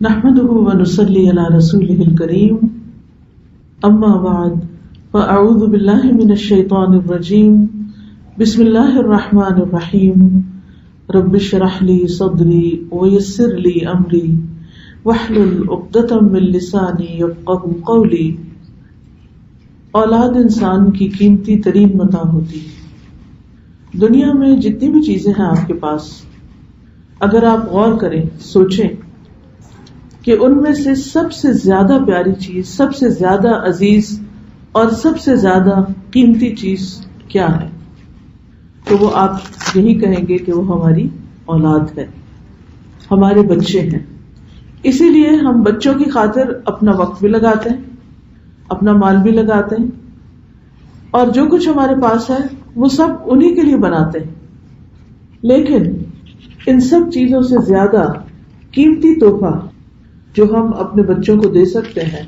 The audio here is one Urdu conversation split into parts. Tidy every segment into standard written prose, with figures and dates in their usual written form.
نحمده ونصلي على رسوله الكريم اما بعد فاعوذ بالله من الشيطان الرجيم بسم الله الرحمن الرحيم رب اشرح لي صدري ويسر لي امري واحلل عقدة من لساني يفقهوا قولي۔ اولاد انسان کی قیمتی ترین متاع ہوتی ہے۔ دنیا میں جتنی بھی چیزیں ہیں آپ کے پاس، اگر آپ غور کریں، سوچیں کہ ان میں سے سب سے زیادہ پیاری چیز، سب سے زیادہ عزیز اور سب سے زیادہ قیمتی چیز کیا ہے، تو وہ آپ یہی کہیں گے کہ وہ ہماری اولاد ہے، ہمارے بچے ہیں۔ اسی لیے ہم بچوں کی خاطر اپنا وقت بھی لگاتے ہیں، اپنا مال بھی لگاتے ہیں، اور جو کچھ ہمارے پاس ہے وہ سب انہی کے لیے بناتے ہیں۔ لیکن ان سب چیزوں سے زیادہ قیمتی تحفہ جو ہم اپنے بچوں کو دے سکتے ہیں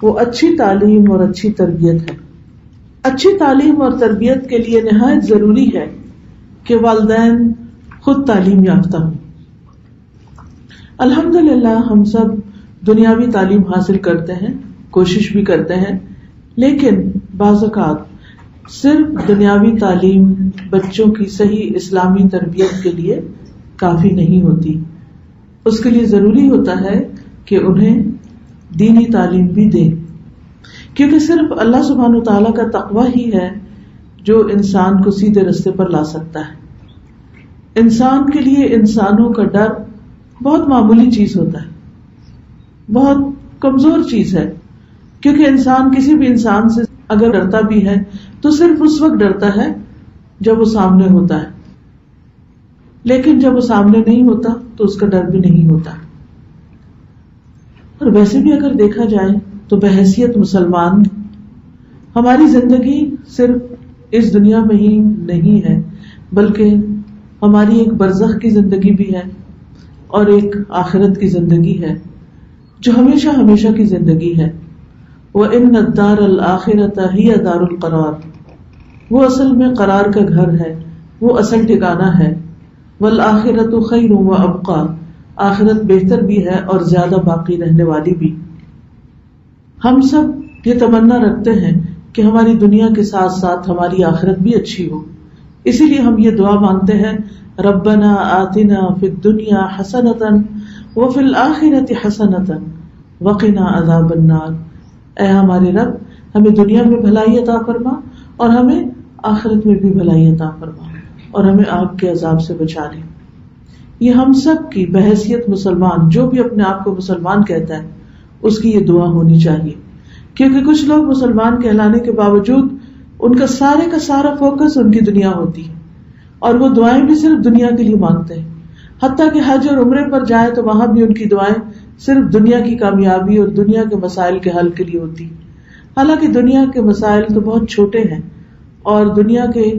وہ اچھی تعلیم اور اچھی تربیت ہے۔ اچھی تعلیم اور تربیت کے لیے نہایت ضروری ہے کہ والدین خود تعلیم یافتہ ہوں۔ الحمدللہ ہم سب دنیاوی تعلیم حاصل کرتے ہیں، کوشش بھی کرتے ہیں، لیکن بعض اوقات صرف دنیاوی تعلیم بچوں کی صحیح اسلامی تربیت کے لیے کافی نہیں ہوتی۔ اس کے لیے ضروری ہوتا ہے کہ انہیں دینی تعلیم بھی دیں، کیونکہ صرف اللہ سبحانہ وتعالیٰ کا تقویٰ ہی ہے جو انسان کو سیدھے راستے پر لا سکتا ہے۔ انسان کے لیے انسانوں کا ڈر بہت معمولی چیز ہوتا ہے، بہت کمزور چیز ہے، کیونکہ انسان کسی بھی انسان سے اگر ڈرتا بھی ہے تو صرف اس وقت ڈرتا ہے جب وہ سامنے ہوتا ہے، لیکن جب وہ سامنے نہیں ہوتا تو اس کا ڈر بھی نہیں ہوتا۔ اور ویسے بھی اگر دیکھا جائے تو بحیثیت مسلمان ہماری زندگی صرف اس دنیا میں ہی نہیں ہے، بلکہ ہماری ایک برزخ کی زندگی بھی ہے اور ایک آخرت کی زندگی ہے جو ہمیشہ ہمیشہ کی زندگی ہے۔ وَإِنَّ الدَّارَ الْآخِرَةَ هِيَ دَارُ الْقَرَارِ، وہ اصل میں قرار کا گھر ہے، وہ اصل ٹھکانہ ہے۔ وَالْآخِرَةُ خَيْرٌ وَأَبْقَىٰ، آخرت بہتر بھی ہے اور زیادہ باقی رہنے والی بھی۔ ہم سب یہ تمنا رکھتے ہیں کہ ہماری دنیا کے ساتھ ساتھ ہماری آخرت بھی اچھی ہو، اسی لیے ہم یہ دعا مانگتے ہیں، ربنا آتنا فی الدنیا حسنۃ وفی الآخرۃ حسنۃ وقنا عذاب النار، اے ہمارے رب ہمیں دنیا میں بھلائی عطا فرما اور ہمیں آخرت میں بھی بھلائی عطا فرما اور ہمیں آگ کے عذاب سے بچا لے۔ یہ ہم سب کی بحیثیت مسلمان، جو بھی اپنے آپ کو مسلمان کہتا ہے، اس کی یہ دعا ہونی چاہیے، کیونکہ کچھ لوگ مسلمان کہلانے کے باوجود ان کا سارا فوکس ان کی دنیا ہوتی ہے، اور وہ دعائیں بھی صرف دنیا کے لیے مانگتے ہیں، حتیٰ کہ حج اور عمرے پر جائیں تو وہاں بھی ان کی دعائیں صرف دنیا کی کامیابی اور دنیا کے مسائل کے حل کے لیے ہوتی، حالانکہ دنیا کے مسائل تو بہت چھوٹے ہیں اور دنیا کے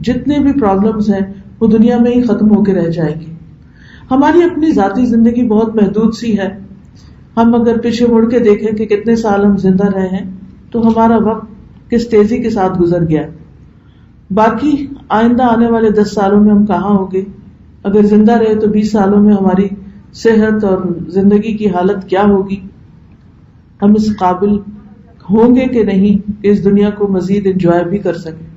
جتنے بھی پرابلمز ہیں وہ دنیا میں ہی ختم ہو کے رہ جائیں گے۔ ہماری اپنی ذاتی زندگی بہت محدود سی ہے، ہم اگر پیچھے مڑ کے دیکھیں کہ کتنے سال ہم زندہ رہے ہیں تو ہمارا وقت کس تیزی کے ساتھ گزر گیا۔ باقی آئندہ آنے والے 10 سالوں میں ہم کہاں ہوں گے؟ اگر زندہ رہے تو 20 سالوں میں ہماری صحت اور زندگی کی حالت کیا ہوگی؟ ہم اس قابل ہوں گے کہ نہیں کہ اس دنیا کو مزید انجوائے بھی کر سکیں؟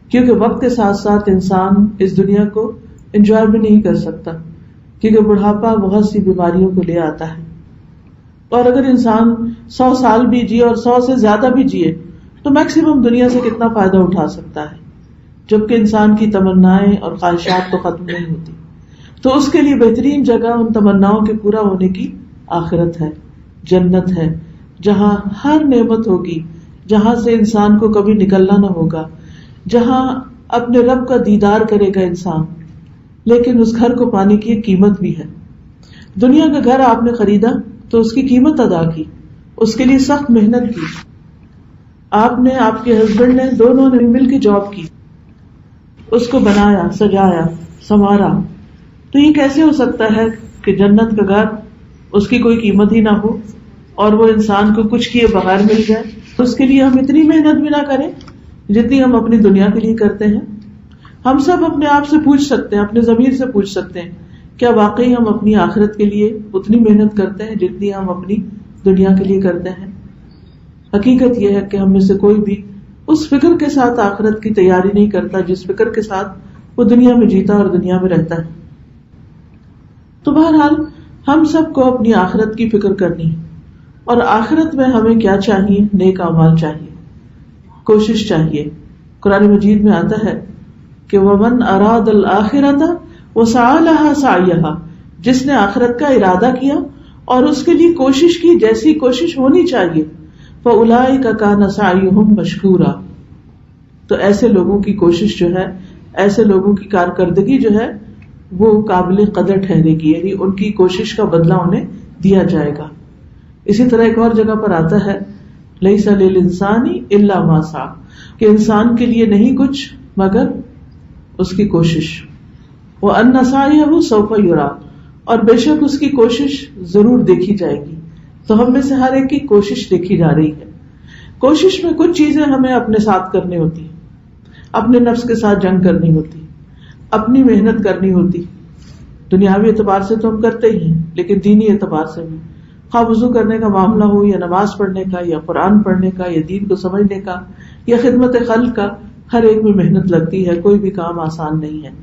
کیونکہ وقت کے ساتھ ساتھ انسان اس دنیا کو انجوائے بھی نہیں کر سکتا، کیونکہ بڑھاپا بہت سی بیماریوں کو لے آتا ہے، اور اگر انسان 100 سال بھی جیے اور 100 سے زیادہ بھی جیے تو میکسیمم دنیا سے کتنا فائدہ اٹھا سکتا ہے، جبکہ انسان کی تمنائیں اور خواہشات تو ختم نہیں ہوتی۔ تو اس کے لیے بہترین جگہ ان تمناؤں کے پورا ہونے کی آخرت ہے، جنت ہے، جہاں ہر نعمت ہوگی، جہاں سے انسان کو کبھی نکلنا نہ ہوگا، جہاں اپنے رب کا دیدار کرے گا انسان۔ لیکن اس گھر کو پانے کی ایک قیمت بھی ہے۔ دنیا کا گھر آپ نے خریدا تو اس کی قیمت ادا کی، اس کے لیے سخت محنت کی، آپ نے، آپ کے ہسبینڈ نے، دونوں نے مل کے جاب کی، اس کو بنایا، سجایا، سنوارا۔ تو یہ کیسے ہو سکتا ہے کہ جنت کا گھر اس کی کوئی قیمت ہی نہ ہو اور وہ انسان کو کچھ کیے بغیر مل جائے؟ اس کے لیے ہم اتنی محنت بھی نہ کریں جتنی ہم اپنی دنیا کے لیے کرتے ہیں۔ ہم سب اپنے آپ سے پوچھ سکتے ہیں، اپنے ضمیر سے پوچھ سکتے ہیں کیا واقعی ہم اپنی آخرت کے لیے اتنی محنت کرتے ہیں جتنی ہم اپنی دنیا کے لیے کرتے ہیں؟ حقیقت یہ ہے کہ ہم میں سے کوئی بھی اس فکر کے ساتھ آخرت کی تیاری نہیں کرتا جس فکر کے ساتھ وہ دنیا میں جیتا اور دنیا میں رہتا ہے. تو بہرحال ہم سب کو اپنی آخرت کی فکر کرنی ہے، اور آخرت میں ہمیں کیا چاہیے؟ نیک اعمال چاہیے، کوشش چاہیے. قرآن مجید میں آتا ہے کہ وَمَنْ أَرَادَ الْآخِرَةَ وَسَعَى لَهَا سَعْيَهَا، جس نے آخرت کا ارادہ کیا اور اس کے لیے کوشش کی جیسی کوشش ہونی چاہیے، فَأُولَٰئِكَ كَانَ سَعْيُهُمْ مَشْكُورًا، تو ایسے لوگوں کی کوشش جو ہے، ایسے لوگوں کی کارکردگی جو ہے وہ قابل قدر ٹھہرے گی، یعنی ان کی کوشش کا بدلہ انہیں دیا جائے گا. اسی طرح ایک اور جگہ پر آتا ہے لَيْسَ لِلْإِنسَانِ إِلَّا مَا سَعَىٰ، کہ انسان کے لیے نہیں کچھ مگر اس کی کوشش. وَأَنَّ سَعْيَهُ سَوْفَ يُرَىٰ، اور بے شک اس کی کوشش ضرور دیکھی جائے گی. تو ہم میں سے ہر ایک کی کوشش دیکھی جا رہی ہے. کوشش میں کچھ چیزیں ہمیں اپنے ساتھ کرنی ہوتی، اپنے نفس کے ساتھ جنگ کرنی ہوتی، اپنی محنت کرنی ہوتی. دنیاوی اعتبار سے تو ہم کرتے ہی ہیں، لیکن دینی اعتبار سے بھی، خواہ وضو کرنے کا معاملہ ہو یا نماز پڑھنے کا یا قرآن پڑھنے کا یا دین کو سمجھنے کا یا خدمت خلق کا، ہر ایک میں محنت لگتی ہے، کوئی بھی کام آسان نہیں ہے.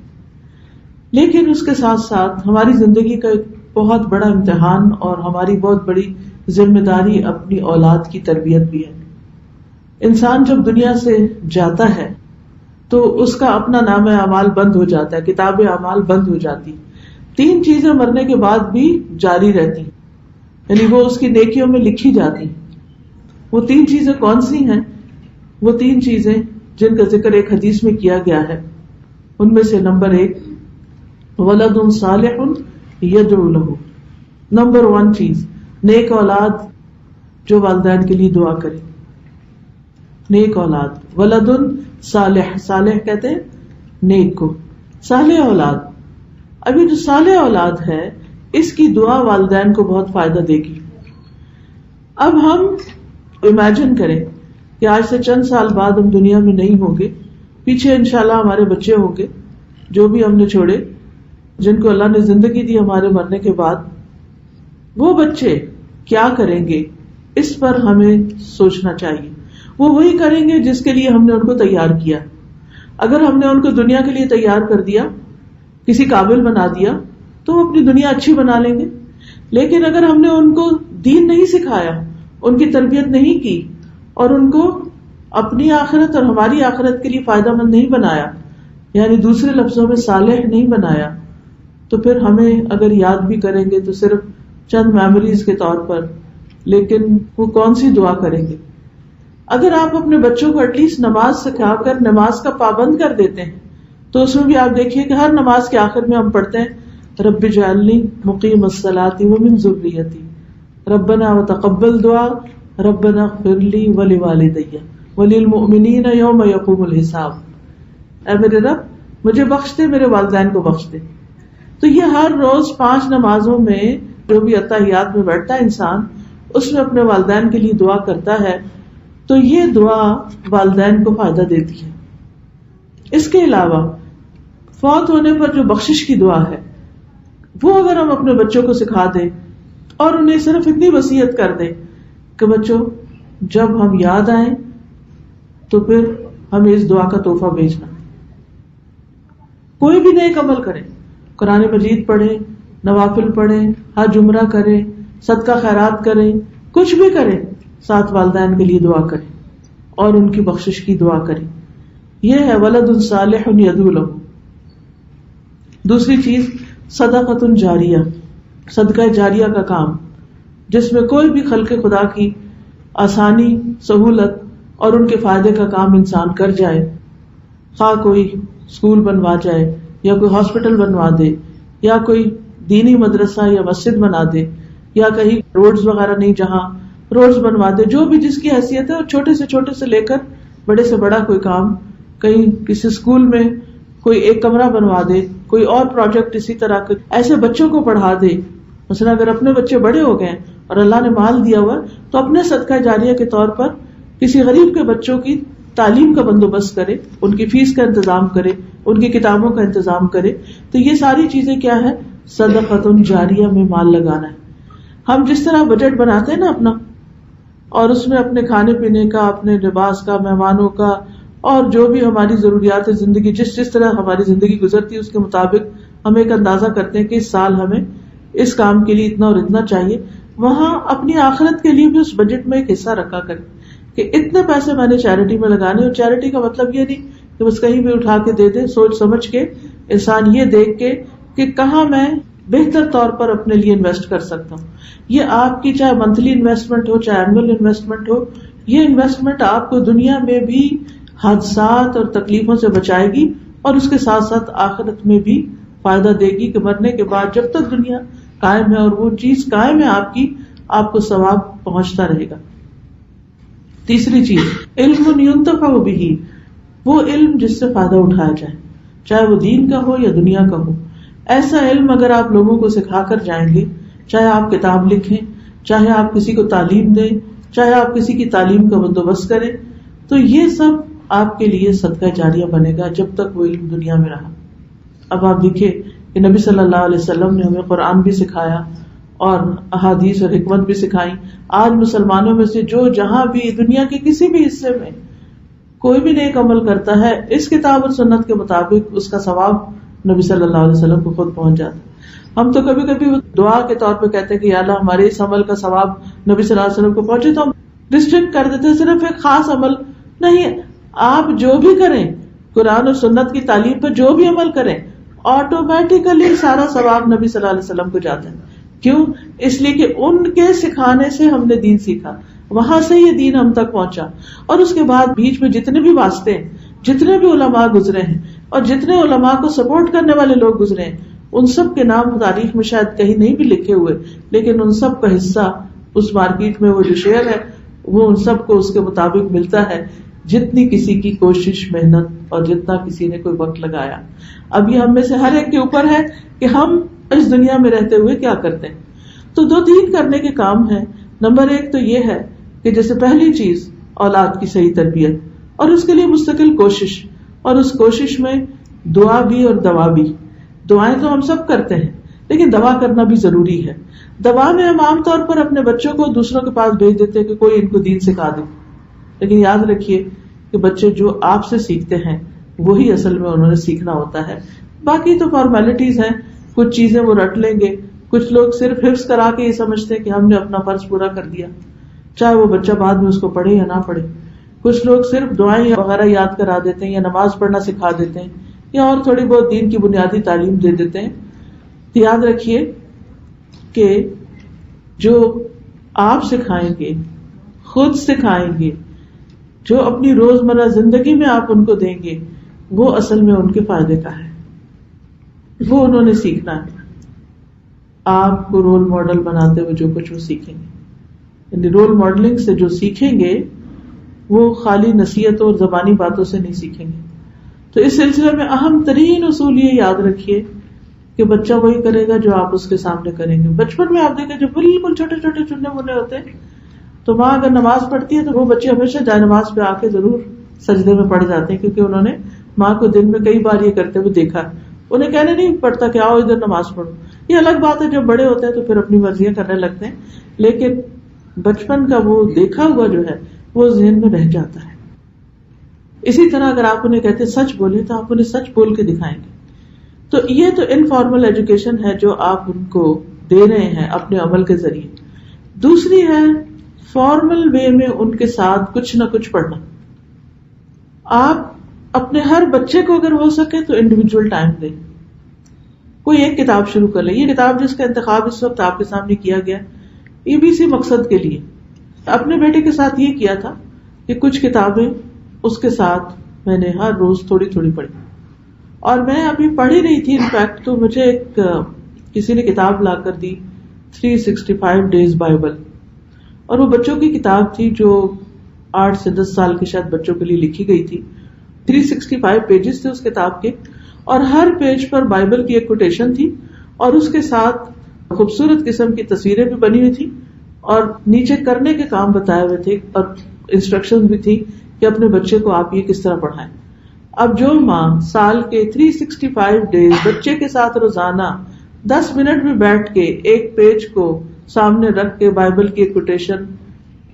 لیکن اس کے ساتھ ساتھ ہماری زندگی کا ایک بہت بڑا امتحان اور ہماری بہت بڑی ذمہ داری اپنی اولاد کی تربیت بھی ہے. انسان جب دنیا سے جاتا ہے تو اس کا اپنا نام اعمال بند ہو جاتا ہے، کتاب اعمال بند ہو جاتی. 3 چیزیں مرنے کے بعد بھی جاری رہتی، یعنی وہ اس کی نیکیوں میں لکھی جاتی. وہ 3 چیزیں کون سی ہیں؟ وہ 3 چیزیں جن کا ذکر ایک حدیث میں کیا گیا ہے، ان میں سے نمبر 1 ولد صالح یدعو لہ. نمبر 1 چیز نیک اولاد جو والدین کے لیے دعا کرے. نیک اولاد، ولد صالح، صالح کہتے ہیں نیک کو، صالح اولاد. ابھی جو صالح اولاد ہے اس کی دعا والدین کو بہت فائدہ دے گی. اب ہم امیجن کریں کہ آج سے چند سال بعد ہم دنیا میں نہیں ہوں گے، پیچھے انشاءاللہ ہمارے بچے ہوں گے جو بھی ہم نے چھوڑے، جن کو اللہ نے زندگی دی ہمارے مرنے کے بعد. وہ بچے کیا کریں گے اس پر ہمیں سوچنا چاہیے. وہ وہی کریں گے جس کے لیے ہم نے ان کو تیار کیا. اگر ہم نے ان کو دنیا کے لیے تیار کر دیا، کسی قابل بنا دیا، تو وہ اپنی دنیا اچھی بنا لیں گے. لیکن اگر ہم نے ان کو دین نہیں سکھایا، ان کی تربیت نہیں کی اور ان کو اپنی آخرت اور ہماری آخرت کے لیے فائدہ مند نہیں بنایا، یعنی دوسرے لفظوں میں صالح نہیں بنایا، تو پھر ہمیں اگر یاد بھی کریں گے تو صرف چند میموریز کے طور پر، لیکن وہ کون سی دعا کریں گے. اگر آپ اپنے بچوں کو ایٹ لیسٹ نماز سکھا کر نماز کا پابند کر دیتے ہیں تو اس میں بھی آپ دیکھیے کہ ہر نماز کے آخر میں ہم پڑھتے ہیں رب اجعلنی مقیم الصلاۃ ومن ذریتی ربنا وتقبل دعا ربنا اغفر لی ولوالدی وللمؤمنین یوم یقوم الحساب. اے میرے رب مجھے بخش دے، میرے والدین کو بخش دے. تو یہ ہر روز 5 نمازوں میں جو بھی اتحیات میں بیٹھتا ہے انسان، اس میں اپنے والدین کے لیے دعا کرتا ہے، تو یہ دعا والدین کو فائدہ دیتی ہے. اس کے علاوہ فوت ہونے پر جو بخشش کی دعا ہے وہ اگر ہم اپنے بچوں کو سکھا دیں اور انہیں صرف اتنی وصیت کر دیں کہ بچوں جب ہم یاد آئیں تو پھر ہمیں اس دعا کا تحفہ بھیجنا. کوئی بھی نیک عمل کریں، قرآن مجید پڑھیں، نوافل پڑھیں، حج عمرہ کریں، صدقہ خیرات کریں، کچھ بھی کریں، ساتھ والدین کے لیے دعا کریں اور ان کی بخشش کی دعا کریں. یہ ہے ولد صالح یدعو لہ. دوسری چیز صدقۃ جاریہ، صدقہ جاریہ کا کام، جس میں کوئی بھی خلق خدا کی آسانی، سہولت اور ان کے فائدے کا کام انسان کر جائے. خواہ کوئی اسکول بنوا جائے یا کوئی ہاسپٹل بنوا دے یا کوئی دینی مدرسہ یا مسجد بنا دے یا کہیں روڈز وغیرہ نہیں جہاں روڈز بنوا دے، جو بھی جس کی حیثیت ہے، اور چھوٹے سے لے کر بڑے سے بڑا کوئی کام، کہیں کسی اسکول میں کوئی ایک کمرہ بنوا دے، کوئی اور پروجیکٹ اسی طرح کے، ایسے بچوں کو پڑھا دے. مثلا اگر اپنے بچے بڑے ہو گئے اور اللہ نے مال دیا ہوا تو اپنے صدقہ جاریہ کے طور پر کسی غریب کے بچوں کی تعلیم کا بندوبست کرے، ان کی فیس کا انتظام کرے، ان کی کتابوں کا انتظام کرے. تو یہ ساری چیزیں کیا ہے؟ صدقۃ جاریہ میں مال لگانا ہے. ہم جس طرح بجٹ بناتے ہیں نا اپنا، اور اس میں اپنے کھانے پینے کا، اپنے لباس کا، مہمانوں کا، اور جو بھی ہماری ضروریات زندگی، جس طرح ہماری زندگی گزرتی ہے اس کے مطابق ہم ایک اندازہ کرتے ہیں کہ اس سال ہمیں اس کام کے لیے اتنا اور اتنا چاہیے. وہاں اپنی آخرت کے لیے بھی اس بجٹ میں ایک حصہ رکھا کریں کہ اتنے پیسے میں نے چیریٹی میں لگانے. اور چیریٹی کا مطلب یہ نہیں کہ بس کہیں بھی اٹھا کے دے دے، سوچ سمجھ کے انسان یہ دیکھ کے کہ کہاں میں بہتر طور پر اپنے لیے انویسٹ کر سکتا ہوں. یہ آپ کی چاہے منتھلی انویسٹمنٹ ہو، چاہے اینول انویسٹمنٹ ہو، یہ انویسٹمنٹ آپ کو دنیا میں بھی حادثات اور تکلیفوں سے بچائے گی، اور اس کے ساتھ ساتھ آخرت میں بھی فائدہ دے گی کہ مرنے کے بعد جب تک دنیا قائم ہے اور وہ چیز قائم ہے آپ کی، آپ کو ثواب پہنچتا رہے گا. تیسری چیز، علم ينتفع به، وہ علم جس سے فائدہ اٹھایا جائے، چاہے وہ دین کا ہو یا دنیا کا ہو. ایسا علم اگر آپ لوگوں کو سکھا کر جائیں گے، چاہے آپ کتاب لکھیں، چاہے آپ کسی کو تعلیم دیں، چاہے آپ کسی کی تعلیم کا بندوبست کریں، تو یہ سب آپ کے لیے صدقہ جاریہ بنے گا جب تک وہ علم دنیا میں رہا. اب آپ دیکھیں کہ نبی صلی اللہ علیہ وسلم نے ہمیں قرآن بھی سکھایا اور احادیث اور حکمت بھی سکھائی. آج مسلمانوں میں سے جو جہاں بھی دنیا کے کسی بھی حصے میں کوئی بھی نیک عمل کرتا ہے، اس کتاب اور سنت کے مطابق اس کا ثواب نبی صلی اللہ علیہ وسلم کو خود پہنچ جاتا ہے. ہم تو کبھی کبھی دعا کے طور پہ کہتے ہیں کہ یا اللہ ہمارے اس عمل کا ثواب نبی صلی اللہ علیہ وسلم کو پہنچے، تو ہم ریسٹرکٹ کر دیتے ہیں صرف ایک خاص عمل. نہیں، آپ جو بھی کریں، قرآن اور سنت کی تعلیم پر جو بھی عمل کریں، آٹومیٹیکلی سارا ثواب نبی صلی اللہ علیہ وسلم کو جاتا ہے. کیوں؟ اس لیے کہ ان کے سکھانے سے ہم نے دین سیکھا، وہاں سے یہ دین ہم تک پہنچا. اور اس کے بعد بیچ میں جتنے بھی واسطے ہیں، جتنے بھی علماء گزرے ہیں اور جتنے علماء کو سپورٹ کرنے والے لوگ گزرے ہیں، ان سب کے نام تاریخ میں شاید کہیں نہیں بھی لکھے ہوئے، لیکن ان سب کا حصہ اس مارکیٹ میں وہ جو شیئر ہے وہ ان سب کو اس کے مطابق ملتا ہے جتنی کسی کی کوشش، محنت اور جتنا کسی نے کوئی وقت لگایا. اب یہ ہم میں سے ہر ایک کے اوپر ہے کہ ہم اس دنیا میں رہتے ہوئے کیا کرتے ہیں. تو 2-3 کرنے کے کام ہیں. نمبر 1 تو یہ ہے کہ جیسے پہلی چیز اولاد کی صحیح تربیت، اور اس کے لیے مستقل کوشش، اور اس کوشش میں دعا بھی اور دوا بھی. دعائیں تو ہم سب کرتے ہیں لیکن دوا کرنا بھی ضروری ہے. دوا میں ہم عام طور پر اپنے بچوں کو دوسروں کے پاس بھیج دیتے ہیں کہ کوئی ان کو دین سکھا دے، لیکن یاد رکھیے کہ بچے جو آپ سے سیکھتے ہیں وہی اصل میں انہوں نے سیکھنا ہوتا ہے. باقی تو فارمیلٹیز ہیں، کچھ چیزیں وہ رٹ لیں گے. کچھ لوگ صرف حفظ کرا کے یہ سمجھتے ہیں کہ ہم نے اپنا فرض پورا کر دیا، چاہے وہ بچہ بعد میں اس کو پڑھے یا نہ پڑھے. کچھ لوگ صرف دعائیں وغیرہ یاد کرا دیتے ہیں یا نماز پڑھنا سکھا دیتے ہیں یا اور تھوڑی بہت دین کی بنیادی تعلیم دے دیتے ہیں. تو یاد رکھیے کہ جو آپ سکھائیں گے، خود سکھائیں گے، جو اپنی روزمرہ زندگی میں آپ ان کو دیں گے، وہ اصل میں ان کے فائدے کا ہے. وہ انہوں نے سیکھنا ہے. آپ کو رول ماڈل بناتے ہوئے جو کچھ وہ سیکھیں گے، یعنی رول ماڈلنگ سے جو سیکھیں گے وہ خالی نصیحتوں اور زبانی باتوں سے نہیں سیکھیں گے. تو اس سلسلے میں اہم ترین اصول یہ یاد رکھیے کہ بچہ وہی کرے گا جو آپ اس کے سامنے کریں گے. بچپن میں آپ دیکھیں جو بالکل چھوٹے چھوٹے چننے منے ہوتے ہیں، تو ماں اگر نماز پڑھتی ہے تو وہ بچے ہمیشہ جائے نماز پہ آ کے ضرور سجدے میں پڑ جاتے ہیں، کیونکہ انہوں نے ماں کو دن میں کئی بار یہ کرتے ہوئے دیکھا. انہیں کہنے نہیں پڑتا کہ آؤ ادھر نماز پڑھو. یہ الگ بات ہے جب بڑے ہوتے ہیں تو پھر اپنی مرضیاں کرنے لگتے ہیں، لیکن بچپن کا وہ دیکھا ہوا جو ہے وہ ذہن میں رہ جاتا ہے. اسی طرح اگر آپ انہیں کہتے سچ بولے تو آپ انہیں سچ بول کے دکھائیں گے. تو یہ تو انفارمل ایجوکیشن ہے جو آپ ان کو دے رہے ہیں اپنے عمل کے ذریعے. دوسری ہے فارمل وے میں ان کے ساتھ کچھ نہ کچھ پڑھنا. آپ اپنے ہر بچے کو اگر ہو سکے تو انڈیویجول ٹائم دیں. کوئی ایک کتاب شروع کر لیں. یہ کتاب جس کا انتخاب اس وقت آپ کے سامنے کیا گیا یہ بھی اسی مقصد کے لیے. اپنے بیٹے کے ساتھ یہ کیا تھا کہ کچھ کتابیں اس کے ساتھ میں نے ہر روز تھوڑی تھوڑی پڑھی، اور میں ابھی پڑھ ہی رہی تھی انفیکٹ تو مجھے ایک کسی نے کتاب لا کر دی 365 ڈیز بائبل، اور وہ بچوں کی کتاب تھی جو 8 سے 10 سال کے شاید بچوں کے لیے لکھی گئی تھی. 365 پیجز تھے اس کتاب کے، اور ہر پیج پر بائبل کی ایک کوٹیشن تھی، اور اس کے ساتھ خوبصورت قسم کی تصویریں بھی بنی ہوئی تھی، اور نیچے کرنے کے کام بتائے ہوئے تھے، اور انسٹرکشن بھی تھی کہ اپنے بچے کو آپ یہ کس طرح پڑھائیں. اب جو ماں سال کے 365 ڈیز بچے کے ساتھ روزانہ 10 منٹ بھی بیٹھ کے ایک پیج کو سامنے رکھ کے بائبل کی کوٹیشن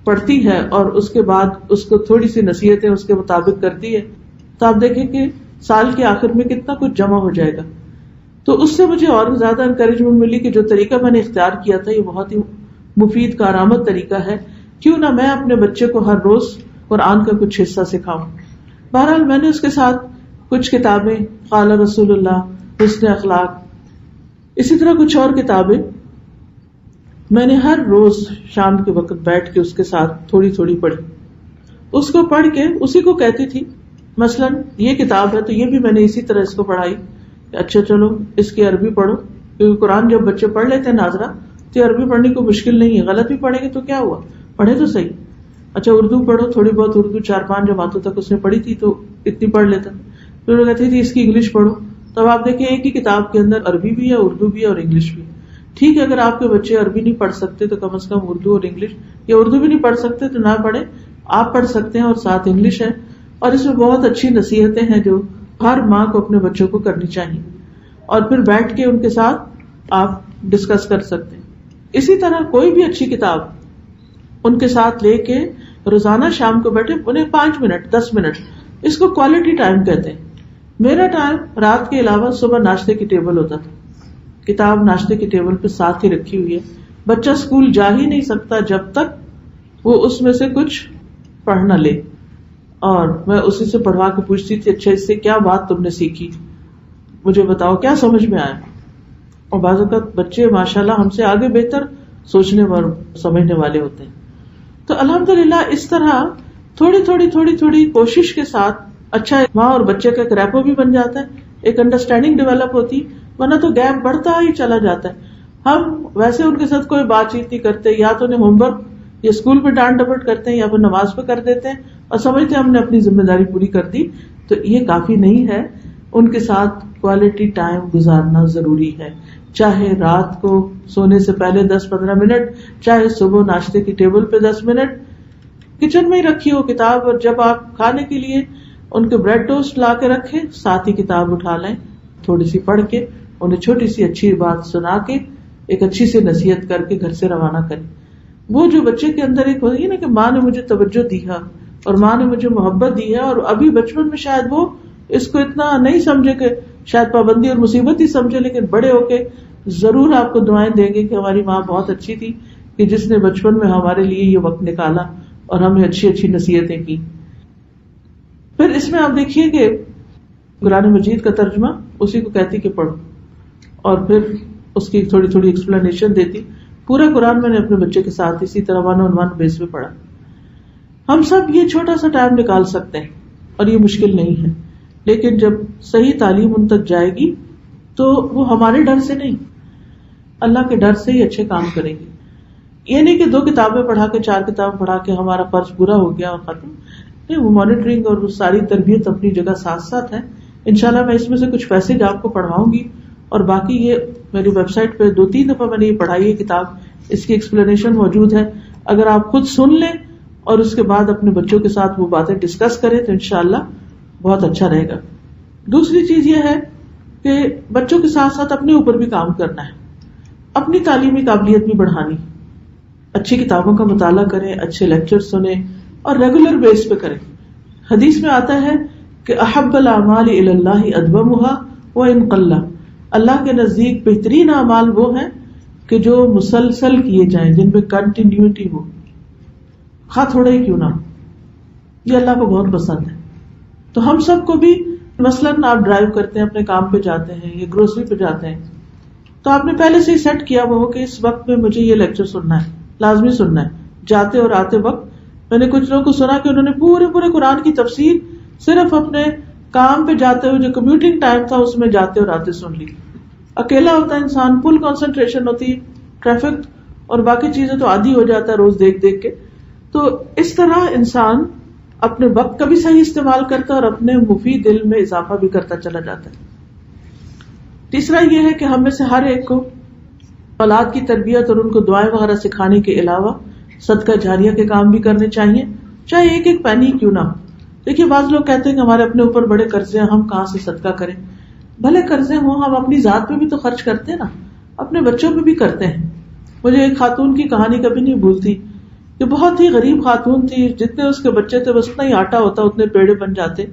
پڑھتی ہے اور اس کے بعد اس کو تھوڑی سی نصیحتیں اس کے مطابق کرتی ہے، تو آپ دیکھیں کہ سال کے آخر میں کتنا کچھ جمع ہو جائے گا. تو اس سے مجھے اور زیادہ انکریجمنٹ ملی کہ جو طریقہ میں نے اختیار کیا تھا یہ بہت ہی مفید کارآمد طریقہ ہے، کیوں نہ میں اپنے بچے کو ہر روز قرآن کا کچھ حصہ سکھاؤں. بہرحال میں نے اس کے ساتھ کچھ کتابیں، قال رسول اللہ، حسن اخلاق، اسی طرح کچھ اور کتابیں میں نے ہر روز شام کے وقت بیٹھ کے اس کے ساتھ تھوڑی تھوڑی پڑھی. اس کو پڑھ کے اسی کو کہتی تھی، مثلا یہ کتاب ہے تو یہ بھی میں نے اسی طرح اس کو پڑھائی کہ اچھا چلو اس کی عربی پڑھو، کیونکہ قرآن جب بچے پڑھ لیتے ہیں ناظرہ تو عربی پڑھنے کو مشکل نہیں ہے، غلط بھی پڑھیں گے تو کیا ہوا، پڑھے تو صحیح. اچھا اردو پڑھو، تھوڑی بہت اردو 4-5 جماعتوں تک اس نے پڑھی تھی تو اتنی پڑھ لیتا. پھر وہ کہتی تھی اس کی انگلش پڑھو. تو اب آپ دیکھیں ایک ہی کتاب کے اندر عربی بھی ہے، اردو بھی ہے اور انگلش بھی. ٹھیک ہے، اگر آپ کے بچے عربی نہیں پڑھ سکتے تو کم از کم اردو اور انگلش، یا اردو بھی نہیں پڑھ سکتے تو نہ پڑھیں، آپ پڑھ سکتے ہیں اور ساتھ انگلش ہے. اور اس میں بہت اچھی نصیحتیں ہیں جو ہر ماں کو اپنے بچوں کو کرنی چاہیے، اور پھر بیٹھ کے ان کے ساتھ آپ ڈسکس کر سکتے ہیں. اسی طرح کوئی بھی اچھی کتاب ان کے ساتھ لے کے روزانہ شام کو بیٹھے، انہیں 5 منٹ 10 منٹ، اس کو کوالٹی ٹائم کہتے ہیں. میرا ٹائم رات کے علاوہ صبح ناشتے کی ٹیبل ہوتا تھا، کتاب ناشتے کی ٹیبل پہ ساتھ ہی رکھی ہوئی ہے. بچہ اسکول جا ہی نہیں سکتا جب تک وہ اس میں سے کچھ پڑھ نہ لے، اور میں اسی سے پڑھوا کے پوچھتی تھی اچھا اس سے کیا بات تم نے سیکھی، مجھے بتاؤ کیا سمجھ میں آیا. اور بعض اوقات بچے ماشاءاللہ ہم سے آگے بہتر سوچنے اور سمجھنے والے ہوتے ہیں. تو الحمدللہ اس طرح تھوڑی تھوڑی تھوڑی تھوڑی کوشش کے ساتھ اچھا ماں اور بچے کا ایک ریپو بھی بن جاتا ہے، ایک انڈرسٹینڈنگ ڈیولپ ہوتی، ورنہ تو گیپ بڑھتا ہی چلا جاتا ہے. ہم ویسے ان کے ساتھ کوئی بات چیت نہیں کرتے، یا تو انہیں ہوم ورک یا اسکول پہ ڈانٹ ڈپٹ کرتے ہیں یا پھر نماز پہ کر دیتے ہیں اور سمجھتے ہیں ہم نے اپنی ذمہ داری پوری کر دی. تو یہ کافی نہیں ہے، ان کے ساتھ کوالٹی ٹائم گزارنا ضروری ہے، چاہے رات کو سونے سے پہلے 10-15 منٹ، چاہے صبح ناشتے کی ٹیبل پہ 10 منٹ، کچن میں ہی رکھی ہو کتاب، اور جب آپ کھانے کے لیے ان کے بریڈ ٹوسٹ لا کے رکھیں، ساتھ ہی کتاب اٹھا لیں، تھوڑی سی پڑھ کے انہیں چھوٹی سی اچھی بات سنا کے ایک اچھی سی نصیحت کر کے گھر سے روانہ کریں. وہ جو بچے کے اندر ایک ہوتی ہے نا کہ ماں نے مجھے توجہ دی ہے اور ماں نے مجھے محبت دی ہے، اور ابھی بچپن میں شاید وہ اس کو اتنا نہیں سمجھے کہ شاید پابندی اور مصیبت ہی سمجھے، لیکن بڑے ہو کے ضرور آپ کو دعائیں دیں گے کہ ہماری ماں بہت اچھی تھی کہ جس نے بچپن میں ہمارے لیے یہ وقت نکالا اور ہمیں اچھی اچھی نصیحتیں کی. پھر اس میں آپ دیکھیے کہ قرآن مجید کا ترجمہ اسی کو کہتی کہ پڑھو، اور پھر اس کی تھوڑی تھوڑی ایکسپلینیشن دیتی. پورا قرآن میں نے اپنے بچے کے ساتھ اسی طرح 1-on-1 بیس پہ پڑھا. ہم سب یہ چھوٹا سا ٹائم نکال سکتے ہیں اور یہ مشکل نہیں ہے، لیکن جب صحیح تعلیم ان تک جائے گی تو وہ ہمارے ڈر سے نہیں، اللہ کے ڈر سے ہی اچھے کام کریں گے. یہ نہیں کہ 2 کتابیں پڑھا کے 4 کتابیں پڑھا کے ہمارا فرض پورا ہو گیا اور ختم نہیں. وہ مانیٹرنگ اور وہ ساری تربیت اپنی جگہ ساتھ ساتھ ہے. انشاءاللہ میں اس میں سے کچھ پیسج آپ کو پڑھواؤں گی، اور باقی یہ میری ویب سائٹ پہ 2-3 دفعہ میں نے یہ پڑھائی ہے کتاب، اس کی ایکسپلینیشن موجود ہے. اگر آپ خود سن لیں اور اس کے بعد اپنے بچوں کے ساتھ وہ باتیں ڈسکس کریں تو انشاءاللہ بہت اچھا رہے گا. دوسری چیز یہ ہے کہ بچوں کے ساتھ ساتھ اپنے اوپر بھی کام کرنا ہے، اپنی تعلیمی قابلیت بھی بڑھانی. اچھی کتابوں کا مطالعہ کریں، اچھے لیکچر سنیں اور ریگولر بیس پہ کریں. حدیث میں آتا ہے کہ احب الاعمال الی اللہ ادومها وان قل، اللہ کے نزدیک بہترین اعمال وہ ہیں کہ جو مسلسل کیے جائیں، جن میں کنٹینیوٹی ہو، خواہ تھوڑا ہی کیوں نہ. یہ اللہ کو بہت پسند ہے. تو ہم سب کو بھی مثلاً آپ ڈرائیو کرتے ہیں، اپنے کام پہ جاتے ہیں یا گروسری پہ جاتے ہیں، تو آپ نے پہلے سے ہی سیٹ کیا وہ ہو کہ اس وقت میں مجھے یہ لیکچر سننا ہے، لازمی سننا ہے. جاتے اور آتے وقت میں نے کچھ لوگوں کو سنا کہ انہوں نے پورے قرآن کی تفسیر صرف اپنے کام پہ جاتے ہوئے جو کمیوٹنگ ٹائم تھا اس میں جاتے اور آتے سن لی. اکیلا ہوتا ہے انسان، فل کنسنٹریشن ہوتی ہے، ٹریفک اور باقی چیزیں تو عادی ہو جاتا ہے روز دیکھ دیکھ کے. تو اس طرح انسان اپنے وقت کا بھی صحیح استعمال کرتا ہے اور اپنے مفید علم میں اضافہ بھی کرتا چلا جاتا ہے. تیسرا یہ ہے کہ ہم میں سے ہر ایک کو اولاد کی تربیت اور ان کو دعائیں وغیرہ سکھانے کے علاوہ صدقہ جاریہ کے کام بھی کرنے چاہیے، چاہے ایک پینی کیوں نہ ہو. دیکھیے بعض لوگ کہتے ہیں کہ ہمارے اپنے اوپر بڑے قرضے ہیں، ہم کہاں سے صدقہ کریں. بھلے قرضے ہوں، ہم اپنی ذات پہ بھی تو خرچ کرتے ہیں نا. اپنے بچوں پہ بھی کرتے ہیں. مجھے ایک خاتون کی کہانی کبھی نہیں بھولتی کہ بہت ہی غریب خاتون تھی, جتنے اس کے بچے تھے بس اتنا ہی آٹا ہوتا اتنے پیڑے بن جاتے.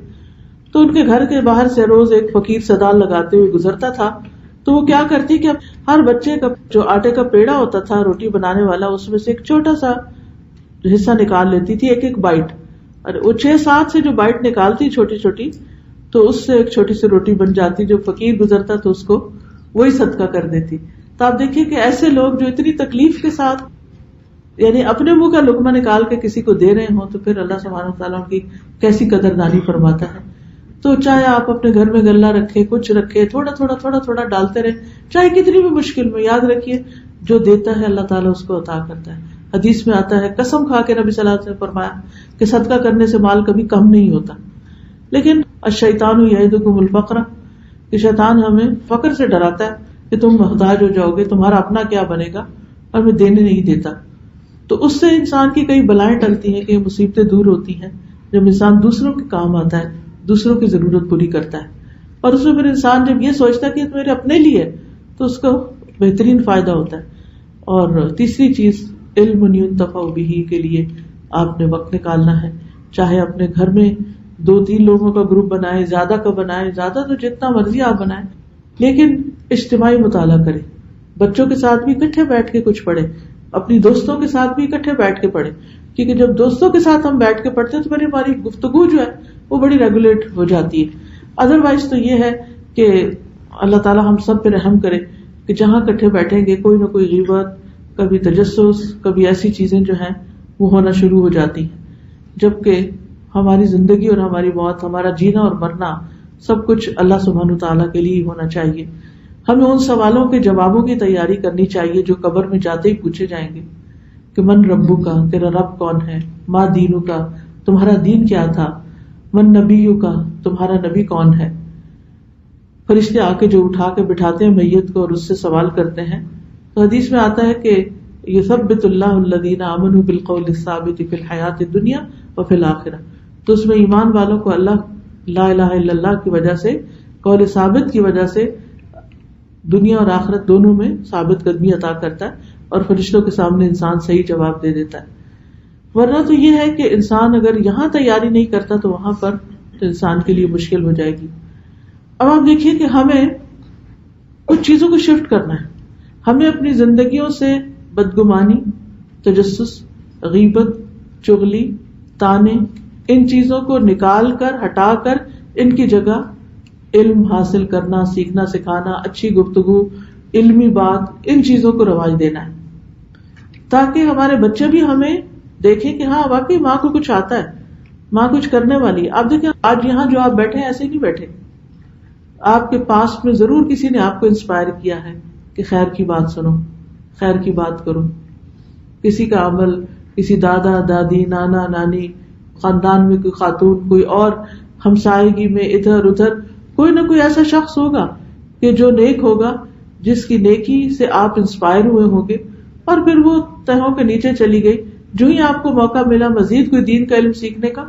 تو ان کے گھر کے باہر سے روز ایک فقیر صدا لگاتے ہوئے گزرتا تھا. تو وہ کیا کرتی کہ ہر بچے کا جو آٹے کا پیڑا ہوتا تھا روٹی بنانے والا, اس میں سے ایک چھوٹا سا حصہ نکال لیتی تھی, ایک بائٹ. اور وہ 6-7 سے جو بائٹ نکالتی چھوٹی چھوٹی, تو اس سے ایک چھوٹی سی روٹی بن جاتی. جو فقیر گزرتا تو اس کو وہی صدقہ کر دیتی. تو آپ دیکھیے کہ ایسے لوگ جو اتنی تکلیف کے ساتھ یعنی اپنے منہ کا لقمہ نکال کے کسی کو دے رہے ہوں, تو پھر اللہ سبحانہ وتعالیٰ ان کی کیسی قدردانی فرماتا ہے. تو چاہے آپ اپنے گھر میں غلہ رکھے, کچھ رکھے, تھوڑا تھوڑا ڈالتے رہے, چاہے کتنی بھی مشکل میں, یاد رکھیے جو دیتا ہے اللہ تعالیٰ اس کو عطا کرتا ہے. حدیث میں آتا ہے, قسم کھا کے نبی صلی اللہ علیہ وسلم نے فرمایا کہ صدقہ کرنے سے مال کبھی کم نہیں ہوتا. لیکن الشیطان یعدکم الفقر, کہ شیطان ہمیں فقر سے ڈراتا ہے کہ تم محتاج ہو جاؤ گے, تمہارا اپنا کیا بنے گا, اور ہمیں دینے نہیں دیتا. تو اس سے انسان کی کئی بلائیں ٹلتی ہیں, کئی مصیبتیں دور ہوتی ہیں جب انسان دوسروں کے کام آتا ہے, دوسروں کی ضرورت پوری کرتا ہے. اور اس میں پھر انسان جب یہ سوچتا ہے کہ میرے اپنے لیے, تو اس کو بہترین فائدہ ہوتا ہے. اور تیسری چیز علم ينتفع به کے لیے آپ نے وقت نکالنا ہے. چاہے اپنے گھر میں 2-3 لوگوں کا گروپ بنائے, زیادہ کا بنائے, زیادہ تو جتنا مرضی آپ بنائیں, لیکن اجتماعی مطالعہ کریں. بچوں کے ساتھ بھی اکٹھے بیٹھ کے کچھ پڑھیں, اپنی دوستوں کے ساتھ بھی اکٹھے بیٹھ کے پڑھیں. کیونکہ جب دوستوں کے ساتھ ہم بیٹھ کے پڑھتے ہیں تو ہماری گفتگو جو ہے وہ بڑی ریگولیٹ ہو جاتی ہے. ادروائز تو یہ ہے کہ اللہ تعالیٰ ہم سب پہ رحم کرے کہ جہاں اکٹھے بیٹھیں گے کوئی نہ کوئی غیبت, کبھی تجسس, کبھی ایسی چیزیں جو ہیں وہ ہونا شروع ہو جاتی ہیں. جبکہ ہماری زندگی اور ہماری موت, ہمارا جینا اور مرنا سب کچھ اللہ سبحانہ وتعالیٰ کے لیے ہونا چاہیے. ہمیں ان سوالوں کے جوابوں کی تیاری کرنی چاہیے جو قبر میں جاتے ہی پوچھے جائیں گے کہ من ربو کا, تیرا رب کون ہے, ما دینو کا, تمہارا دین کیا تھا, من نبیو کا, تمہارا نبی کون ہے. فرشتے آ کے جو اٹھا کے بٹھاتے ہیں میت کو اور اس سے سوال کرتے ہیں. تو حدیث میں آتا ہے کہ یثبت اللہ الذین آمنوا بالقول الثابت فی الحیات الدنیا وفی الآخرہ. تو اس میں ایمان والوں کو اللہ لا الہ الا اللہ کی وجہ سے, قول ثابت کی وجہ سے دنیا اور آخرت دونوں میں ثابت قدمی عطا کرتا ہے, اور فرشتوں کے سامنے انسان صحیح جواب دے دیتا ہے. ورنہ تو یہ ہے کہ انسان اگر یہاں تیاری نہیں کرتا تو وہاں پر تو انسان کے لیے مشکل ہو جائے گی. اب آپ دیکھیے کہ ہمیں کچھ چیزوں کو شفٹ کرنا ہے. ہمیں اپنی زندگیوں سے بدگمانی, تجسس, غیبت, چغلی, تانے, ان چیزوں کو نکال کر, ہٹا کر ان کی جگہ علم حاصل کرنا, سیکھنا, سکھانا, اچھی گفتگو, علمی بات, ان چیزوں کو رواج دینا ہے, تاکہ ہمارے بچے بھی ہمیں دیکھیں کہ ہاں واقعی ماں کو کچھ آتا ہے, ماں کچھ کرنے والی ہے. آپ دیکھیں آج یہاں جو آپ بیٹھے ہیں ایسے نہیں بیٹھے, آپ کے پاس میں ضرور کسی نے آپ کو انسپائر کیا ہے کہ خیر کی بات سنو, خیر کی بات کرو. کسی کا عمل, کسی دادا دادی, نانا نانی, خاندان میں کوئی خاتون, کوئی اور ہمسائیگی میں ادھر ادھر کوئی نہ کوئی ایسا شخص ہوگا کہ جو نیک ہوگا, جس کی نیکی سے آپ انسپائر ہوئے ہوں گے, اور پھر وہ تہوں کے نیچے چلی گئی. جو ہی آپ کو موقع ملا مزید کوئی دین کا علم سیکھنے کا,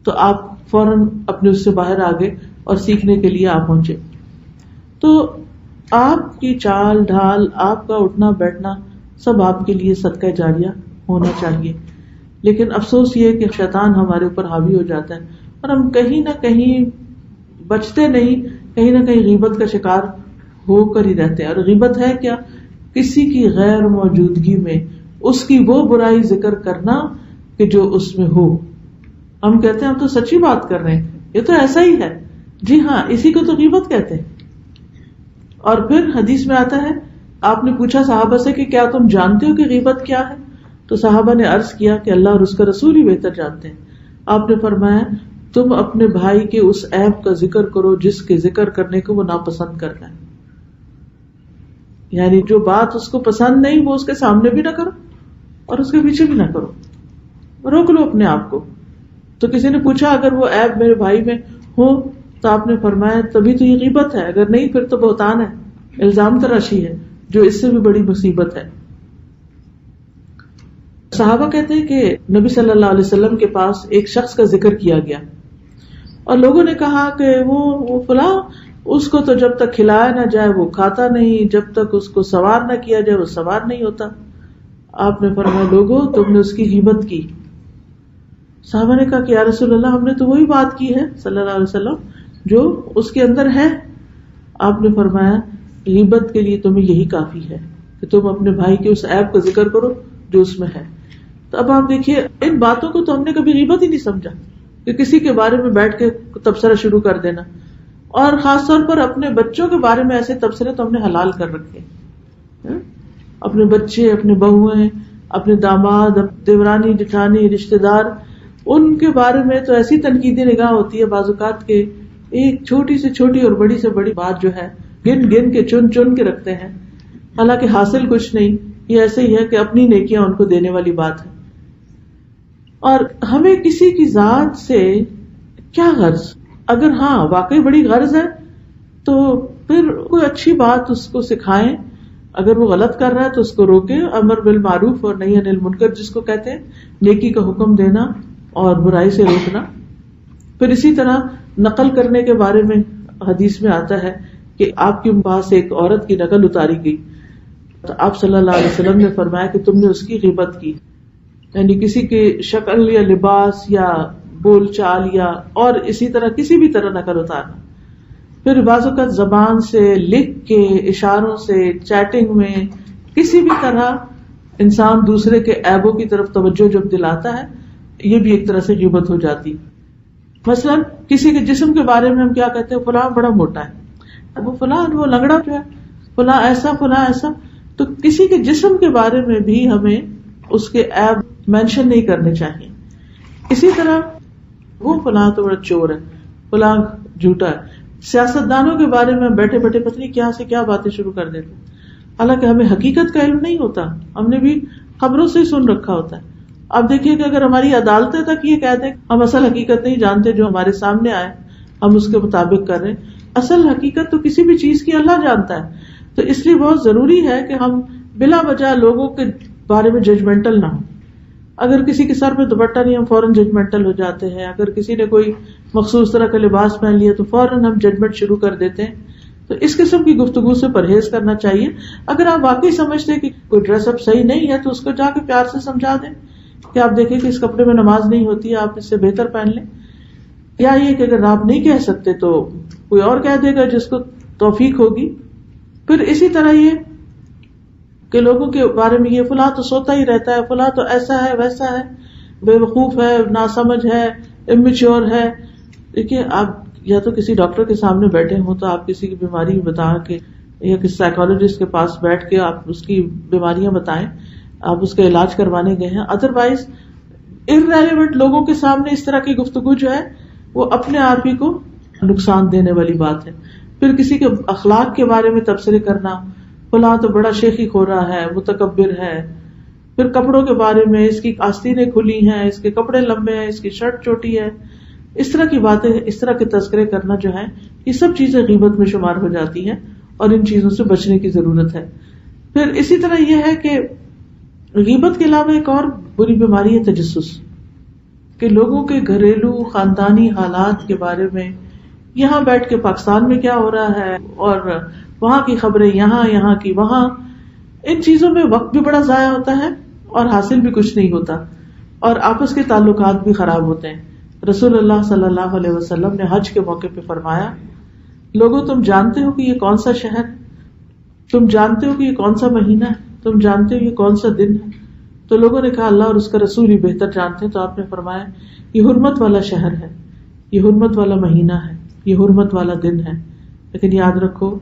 تو آپ فوراً اپنے اس سے باہر آ گئے اور سیکھنے کے لیے آپ پہنچے. تو آپ کی چال ڈھال, آپ کا اٹھنا بیٹھنا سب آپ کے لیے صدقہ جاریہ ہونا چاہیے. لیکن افسوس یہ کہ شیطان ہمارے اوپر حاوی ہو جاتا ہے اور ہم کہیں نہ کہیں بچتے نہیں, کہیں نہ کہیں غیبت کا شکار ہو کر ہی رہتے ہیں. اور غیبت ہے کیا؟ کسی کی غیر موجودگی میں اس کی وہ برائی ذکر کرنا کہ جو اس میں ہو. ہم کہتے ہیں ہم تو سچی بات کر رہے ہیں, یہ تو ایسا ہی ہے. جی ہاں, اسی کو تو غیبت کہتے ہیں. اور پھر حدیث میں آتا ہے, آپ نے پوچھا صحابہ سے کہ کیا تم جانتے ہو کہ غیبت کیا ہے؟ تو صحابہ نے عرض کیا کہ اللہ اور اس کا رسول ہی بہتر جانتے ہیں. آپ نے فرمایا تم اپنے بھائی کے اس عیب کا ذکر کرو جس کے ذکر کرنے کو وہ ناپسند کرتا ہے. یعنی جو بات اس کو پسند نہیں وہ اس کے سامنے بھی نہ کرو اور اس کے پیچھے بھی نہ کرو, روک لو اپنے آپ کو. تو کسی نے پوچھا اگر وہ عیب میرے بھائی میں ہو, تو آپ نے فرمایا تبھی تو یہ غیبت ہے, اگر نہیں پھر تو بہتان ہے, الزام تراشی ہے, جو اس سے بھی بڑی مصیبت ہے. صحابہ کہتے ہیں کہ نبی صلی اللہ علیہ وسلم کے پاس ایک شخص کا ذکر کیا گیا اور لوگوں نے کہا کہ وہ فلاں اس کو تو جب تک کھلایا نہ جائے وہ کھاتا نہیں، جب تک اس کو سوار نہ کیا جائے وہ سوار نہیں ہوتا. آپ نے فرمایا لوگوں تم نے اس کی غیبت کی. صحابہ نے کہا کہ یا رسول اللہ ہم نے تو وہی بات کی ہے صلی اللہ علیہ وسلم جو اس کے اندر ہے. آپ نے فرمایا غیبت کے لیے تمہیں یہی کافی ہے کہ تم اپنے بھائی کے اس عیب کا ذکر کرو جو اس میں ہے. تو اب آپ دیکھیے ان باتوں کو تو ہم نے کبھی غیبت ہی نہیں سمجھا کہ کسی کے بارے میں بیٹھ کے تبصرہ شروع کر دینا، اور خاص طور پر اپنے بچوں کے بارے میں ایسے تبصرے تو ہم نے حلال کر رکھے. اپنے بچے، اپنے بہویں، اپنے داماد، دیورانی جٹھانی رشتے دار، ان کے بارے میں تو ایسی تنقیدی نگاہ ہوتی ہے بعض اوقات کے ایک چھوٹی سے چھوٹی اور بڑی سے بڑی بات جو ہے گن گن کے چن چن کے رکھتے ہیں، حالانکہ حاصل کچھ نہیں. یہ ایسے ہی ہے کہ اپنی نیکیاں ان کو دینے والی بات ہے. اور ہمیں کسی کی ذات سے کیا غرض؟ اگر ہاں واقعی بڑی غرض ہے تو پھر کوئی اچھی بات اس کو سکھائیں. اگر وہ غلط کر رہا ہے تو اس کو روکیں. امر بالمعروف اور نہی عن المنکر جس کو کہتے ہیں، نیکی کا حکم دینا اور برائی سے روکنا. پھر اسی طرح نقل کرنے کے بارے میں حدیث میں آتا ہے کہ آپ کے پاس ایک عورت کی نقل اتاری گئی تو آپ صلی اللہ علیہ وسلم نے فرمایا کہ تم نے اس کی غیبت کی، یعنی کسی کی شکل یا لباس یا بول چال یا اور اسی طرح کسی بھی طرح نقل اتارنا. پھر بعض اوقات زبان سے، لکھ کے، اشاروں سے، چیٹنگ میں، کسی بھی طرح انسان دوسرے کے عیبوں کی طرف توجہ جب دلاتا ہے یہ بھی ایک طرح سے غیبت ہو جاتی. مثلا کسی کے جسم کے بارے میں ہم کیا کہتے ہیں، فلاں بڑا موٹا ہے، وہ فلاں وہ لنگڑا جو ہے، فلاں ایسا فلاں ایسا. تو کسی کے جسم کے بارے میں بھی ہمیں اس کے عیب مینشن نہیں کرنے چاہیے. اسی طرح وہ فلاں تو بڑا چور ہے، فلاں جھوٹا ہے. سیاستدانوں کے بارے میں بیٹھے بیٹھے پتہ نہیں کیا سے کیا باتیں شروع کر دیتے ہیں، حالانکہ ہمیں حقیقت کا علم نہیں ہوتا، ہم نے بھی خبروں سے سن رکھا ہوتا ہے. اب دیکھیے کہ اگر ہماری عدالتیں تک یہ کہہ دیں ہم اصل حقیقت نہیں جانتے، جو ہمارے سامنے آئے ہم اس کے مطابق کر رہے ہیں. اصل حقیقت تو کسی بھی چیز کی اللہ جانتا ہے. تو اس لیے بہت ضروری ہے کہ ہم بلا وجہ لوگوں کے بارے میں ججمنٹل نہ ہوں. اگر کسی کے سر پہ دوپٹہ نہیں ہم فوراً ججمنٹل ہو جاتے ہیں، اگر کسی نے کوئی مخصوص طرح کا لباس پہن لیا تو فوراً ہم ججمنٹ شروع کر دیتے ہیں. تو اس قسم کی گفتگو سے پرہیز کرنا چاہیے. اگر آپ واقعی سمجھتے ہیں کہ کوئی ڈریس اپ صحیح نہیں ہے تو اس کو جا کے پیار سے سمجھا دیں کہ آپ دیکھیں کہ اس کپڑے میں نماز نہیں ہوتی ہے، آپ اس سے بہتر پہن لیں. یا یہ کہ اگر آپ نہیں کہہ سکتے تو کوئی اور کہہ دے گا جس کو توفیق ہوگی. پھر اسی طرح یہ کہ لوگوں کے بارے میں یہ فلاں تو سوتا ہی رہتا ہے، فلاں تو ایسا ہے ویسا ہے، بے وقوف ہے، ناسمجھ ہے، امیچور ہے. دیکھیے آپ یا تو کسی ڈاکٹر کے سامنے بیٹھے ہوں تو آپ کسی کی بیماری بتا کے، یا کسی سائیکالوجسٹ کے پاس بیٹھ کے آپ اس کی بیماریاں بتائیں، آپ اس کا علاج کروانے گئے ہیں. ادروائز ارریلیونٹ لوگوں کے سامنے اس طرح کی گفتگو جو ہے وہ اپنے آپ ہی کو نقصان دینے والی بات ہے. پھر کسی کے اخلاق کے بارے میں تبصرے کرنا، فلاں تو بڑا شیخی کھو رہا ہے، متکبر ہے. پھر کپڑوں کے بارے میں اس کی آستینیں کھلی ہیں، اس کے کپڑے لمبے ہیں، اس کی شرٹ چھوٹی ہے. اس طرح کی باتیں، اس طرح کے تذکرے کرنا جو ہے یہ سب چیزیں غیبت میں شمار ہو جاتی ہیں اور ان چیزوں سے بچنے کی ضرورت ہے. پھر اسی طرح یہ ہے کہ غیبت کے علاوہ ایک اور بری بیماری ہے تجسس، کہ لوگوں کے گھریلو خاندانی حالات کے بارے میں، یہاں بیٹھ کے پاکستان میں کیا ہو رہا ہے اور وہاں کی خبریں یہاں کی وہاں. ان چیزوں میں وقت بھی بڑا ضائع ہوتا ہے اور حاصل بھی کچھ نہیں ہوتا، اور آپس کے تعلقات بھی خراب ہوتے ہیں. رسول اللہ صلی اللہ علیہ وسلم نے حج کے موقع پہ فرمایا، لوگوں تم جانتے ہو کہ یہ کون سا شہر ہے، تم جانتے ہو کہ یہ کون سا مہینہ ہے، تم جانتے ہو یہ کون سا دن ہے. تو لوگوں نے کہا اللہ اور اس کا رسول ہی بہتر جانتے ہیں. تو آپ نے فرمایا یہ حرمت والا شہر ہے، یہ حرمت والا مہینہ ہے، یہ حرمت والا دن ہے. لیکن یاد رکھو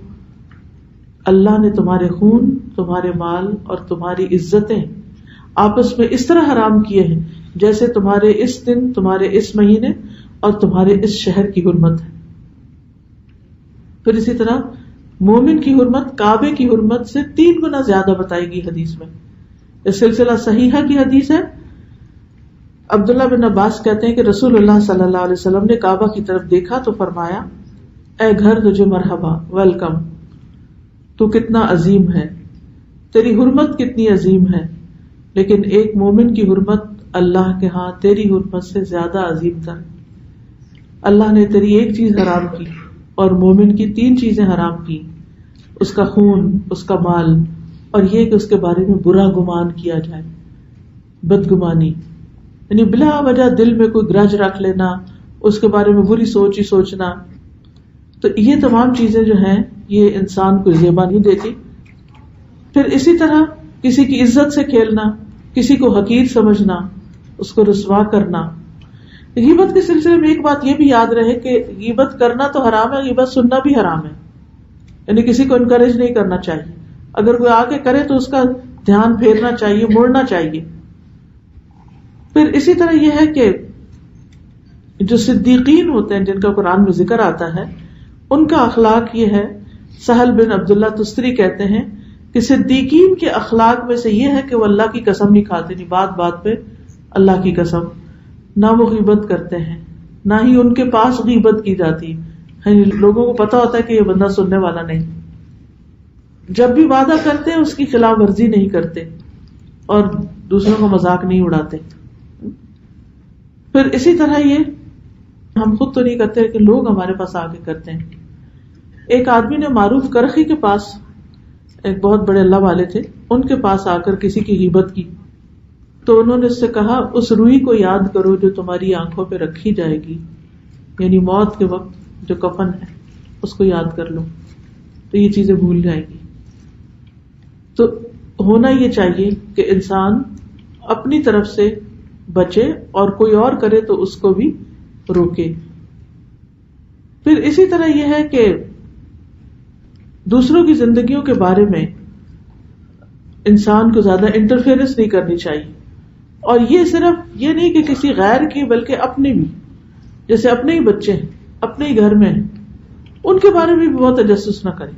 اللہ نے تمہارے خون، تمہارے مال اور تمہاری عزتیں آپس میں اس طرح حرام کیے ہیں جیسے تمہارے اس دن، تمہارے اس مہینے اور تمہارے اس شہر کی حرمت ہے. پھر اسی طرح مومن کی حرمت کعبے کی حرمت سے 3 گنا زیادہ بتائی گئی حدیث میں. اس سلسلہ صحیحہ کی حدیث ہے. عبداللہ بن عباس کہتے ہیں کہ رسول اللہ صلی اللہ علیہ وسلم نے کعبہ کی طرف دیکھا تو فرمایا، اے گھر تجھے مرحبا، ویلکم، تو کتنا عظیم ہے، تیری حرمت کتنی عظیم ہے. لیکن ایک مومن کی حرمت اللہ کے ہاں تیری حرمت سے زیادہ عظیم تر. اللہ نے تیری ایک چیز حرام کی اور مومن کی 3 چیزیں حرام کی، اس کا خون، اس کا مال، اور یہ کہ اس کے بارے میں برا گمان کیا جائے، بدگمانی، یعنی بلا وجہ دل میں کوئی گرج رکھ لینا، اس کے بارے میں بری سوچ ہی سوچنا. تو یہ تمام چیزیں جو ہیں یہ انسان کو زیبا نہیں دیتی. پھر اسی طرح کسی کی عزت سے کھیلنا، کسی کو حقیر سمجھنا، اس کو رسوا کرنا. غیبت کے سلسلے میں ایک بات یہ بھی یاد رہے کہ غیبت کرنا تو حرام ہے، غیبت سننا بھی حرام ہے. یعنی کسی کو انکریج نہیں کرنا چاہیے، اگر کوئی آ کے کرے تو اس کا دھیان پھیرنا چاہیے، مڑنا چاہیے. پھر اسی طرح یہ ہے کہ جو صدیقین ہوتے ہیں جن کا قرآن میں ذکر آتا ہے، ان کا اخلاق یہ ہے. سہل بن عبداللہ تستری کہتے ہیں کہ صدیقین کے اخلاق میں سے یہ ہے کہ وہ اللہ کی قسم نہیں کھاتے، نہیں بات بات پہ اللہ کی قسم، نہ وہ غیبت کرتے ہیں، نہ ہی ان کے پاس غیبت کی جاتی. یعنی لوگوں کو پتا ہوتا ہے کہ یہ بندہ سننے والا نہیں. جب بھی وعدہ کرتے ہیں اس کی خلاف ورزی نہیں کرتے اور دوسروں کو مذاق نہیں اڑاتے. پھر اسی طرح یہ ہم خود تو نہیں کرتے کہ لوگ ہمارے پاس آ کے کرتے ہیں. ایک آدمی نے معروف کرخی کے پاس، ایک بہت بڑے اللہ والے تھے، ان کے پاس آ کر کسی کی غیبت کی تو انہوں نے اس سے کہا اس روئی کو یاد کرو جو تمہاری آنکھوں پہ رکھی جائے گی، یعنی موت کے وقت جو کفن ہے اس کو یاد کر لو تو یہ چیزیں بھول جائے گی. تو ہونا یہ چاہیے کہ انسان اپنی طرف سے بچے اور کوئی اور کرے تو اس کو بھی روکے. پھر اسی طرح یہ ہے کہ دوسروں کی زندگیوں کے بارے میں انسان کو زیادہ انٹرفیئرنس نہیں کرنی چاہیے. اور یہ صرف یہ نہیں کہ کسی غیر کی بلکہ اپنے بھی، جیسے اپنے ہی بچے ہیں، اپنے ہی گھر میں ہیں، ان کے بارے میں بھی بہت تجسس نہ کریں،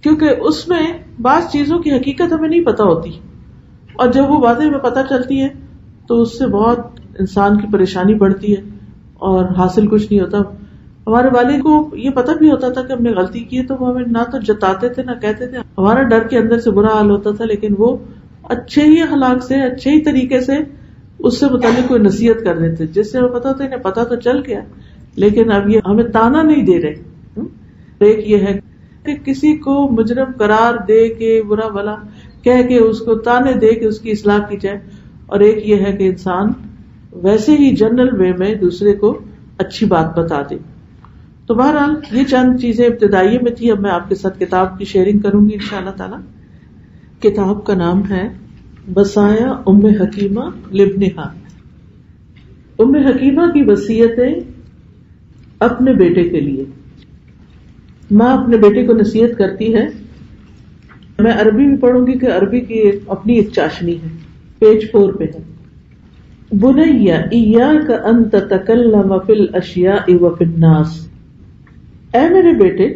کیونکہ اس میں بعض چیزوں کی حقیقت ہمیں نہیں پتہ ہوتی، اور جب وہ باتیں ہمیں پتہ چلتی ہے تو اس سے بہت انسان کی پریشانی بڑھتی ہے اور حاصل کچھ نہیں ہوتا. ہمارے والد کو یہ پتہ بھی ہوتا تھا کہ ہم نے غلطی کی ہے تو وہ ہمیں نہ تو جتاتے تھے نہ کہتے تھے، ہمارا ڈر کے اندر سے برا حال ہوتا تھا، لیکن وہ اچھے ہی اخلاق سے، اچھے ہی طریقے سے اس سے متعلق کوئی نصیحت کر دیتے جس سے ہمیں پتا ہوتا ہے انہیں پتا تو چل گیا لیکن اب یہ ہمیں تانا نہیں دے رہے. ایک یہ ہے کہ کسی کو مجرم قرار دے کے برا بھلا کہہ کے اس کو تانے دے کے اس کی اصلاح کی جائے، اور ایک یہ ہے کہ انسان ویسے ہی جنرل وے میں دوسرے کو اچھی بات بتا دے. تو بہرحال یہ چند چیزیں ابتدائی میں تھی. اب میں آپ کے ساتھ کتاب کی شیئرنگ کروں گی انشاءاللہ تعالی. کتاب کا نام ہے وصایا ام حکیمہ لابنہا. ام حکیمہ کی وصیتیں اپنے بیٹے کے لیے. ماں اپنے بیٹے کو نصیحت کرتی ہے. میں عربی بھی پڑھوں گی کہ عربی کی اپنی ایک چاشنی ہے. پیج 4 پہ ہے. بنی ایاک ان تتکلم فی الاشیاء وفی الناس. اے میرے بیٹے،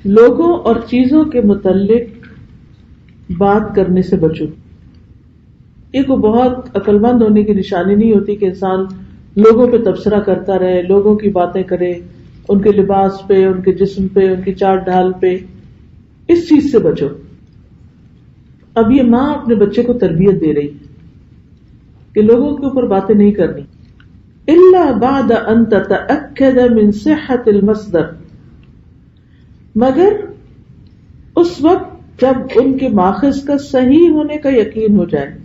لوگوں اور چیزوں کے متعلق بات کرنے سے بچو. یہ کوئی بہت عقل مند ہونے کی نشانی نہیں ہوتی کہ انسان لوگوں پہ تبصرہ کرتا رہے، لوگوں کی باتیں کرے، ان کے لباس پہ، ان کے جسم پہ، ان کی چال ڈھال پہ. اس چیز سے بچو. اب یہ ماں اپنے بچے کو تربیت دے رہی ہے کہ لوگوں کے اوپر باتیں نہیں کرنی. الا بعد ان تتاکد من صحت المصدر، مگر اس وقت جب ان کے ماخذ کا صحیح ہونے کا یقین ہو جائے.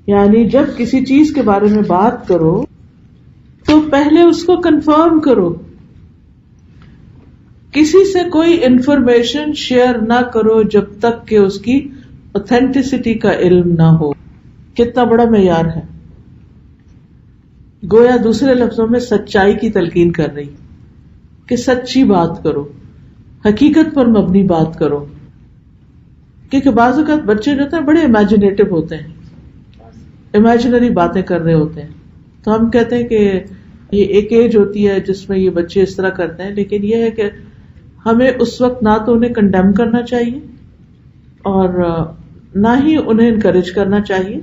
یعنی جب کسی چیز کے بارے میں بات کرو تو پہلے اس کو کنفرم کرو. کسی سے کوئی انفارمیشن شیئر نہ کرو جب تک کہ اس کی اوتھینٹسٹی کا علم نہ ہو. کتنا بڑا معیار ہے. گویا دوسرے لفظوں میں سچائی کی تلقین کر رہی کہ سچی بات کرو، حقیقت پر مبنی بات کرو. کیونکہ بعض اوقات بچے جو ہوتے ہیں بڑے امیجنیٹو ہوتے ہیں، امیجنری باتیں کر رہے ہوتے ہیں. تو ہم کہتے ہیں کہ یہ ایک ایج ہوتی ہے جس میں یہ بچے اس طرح کرتے ہیں، لیکن یہ ہے کہ ہمیں اس وقت نہ تو انہیں کنڈیم کرنا چاہیے اور نہ ہی انہیں انکریج کرنا چاہیے،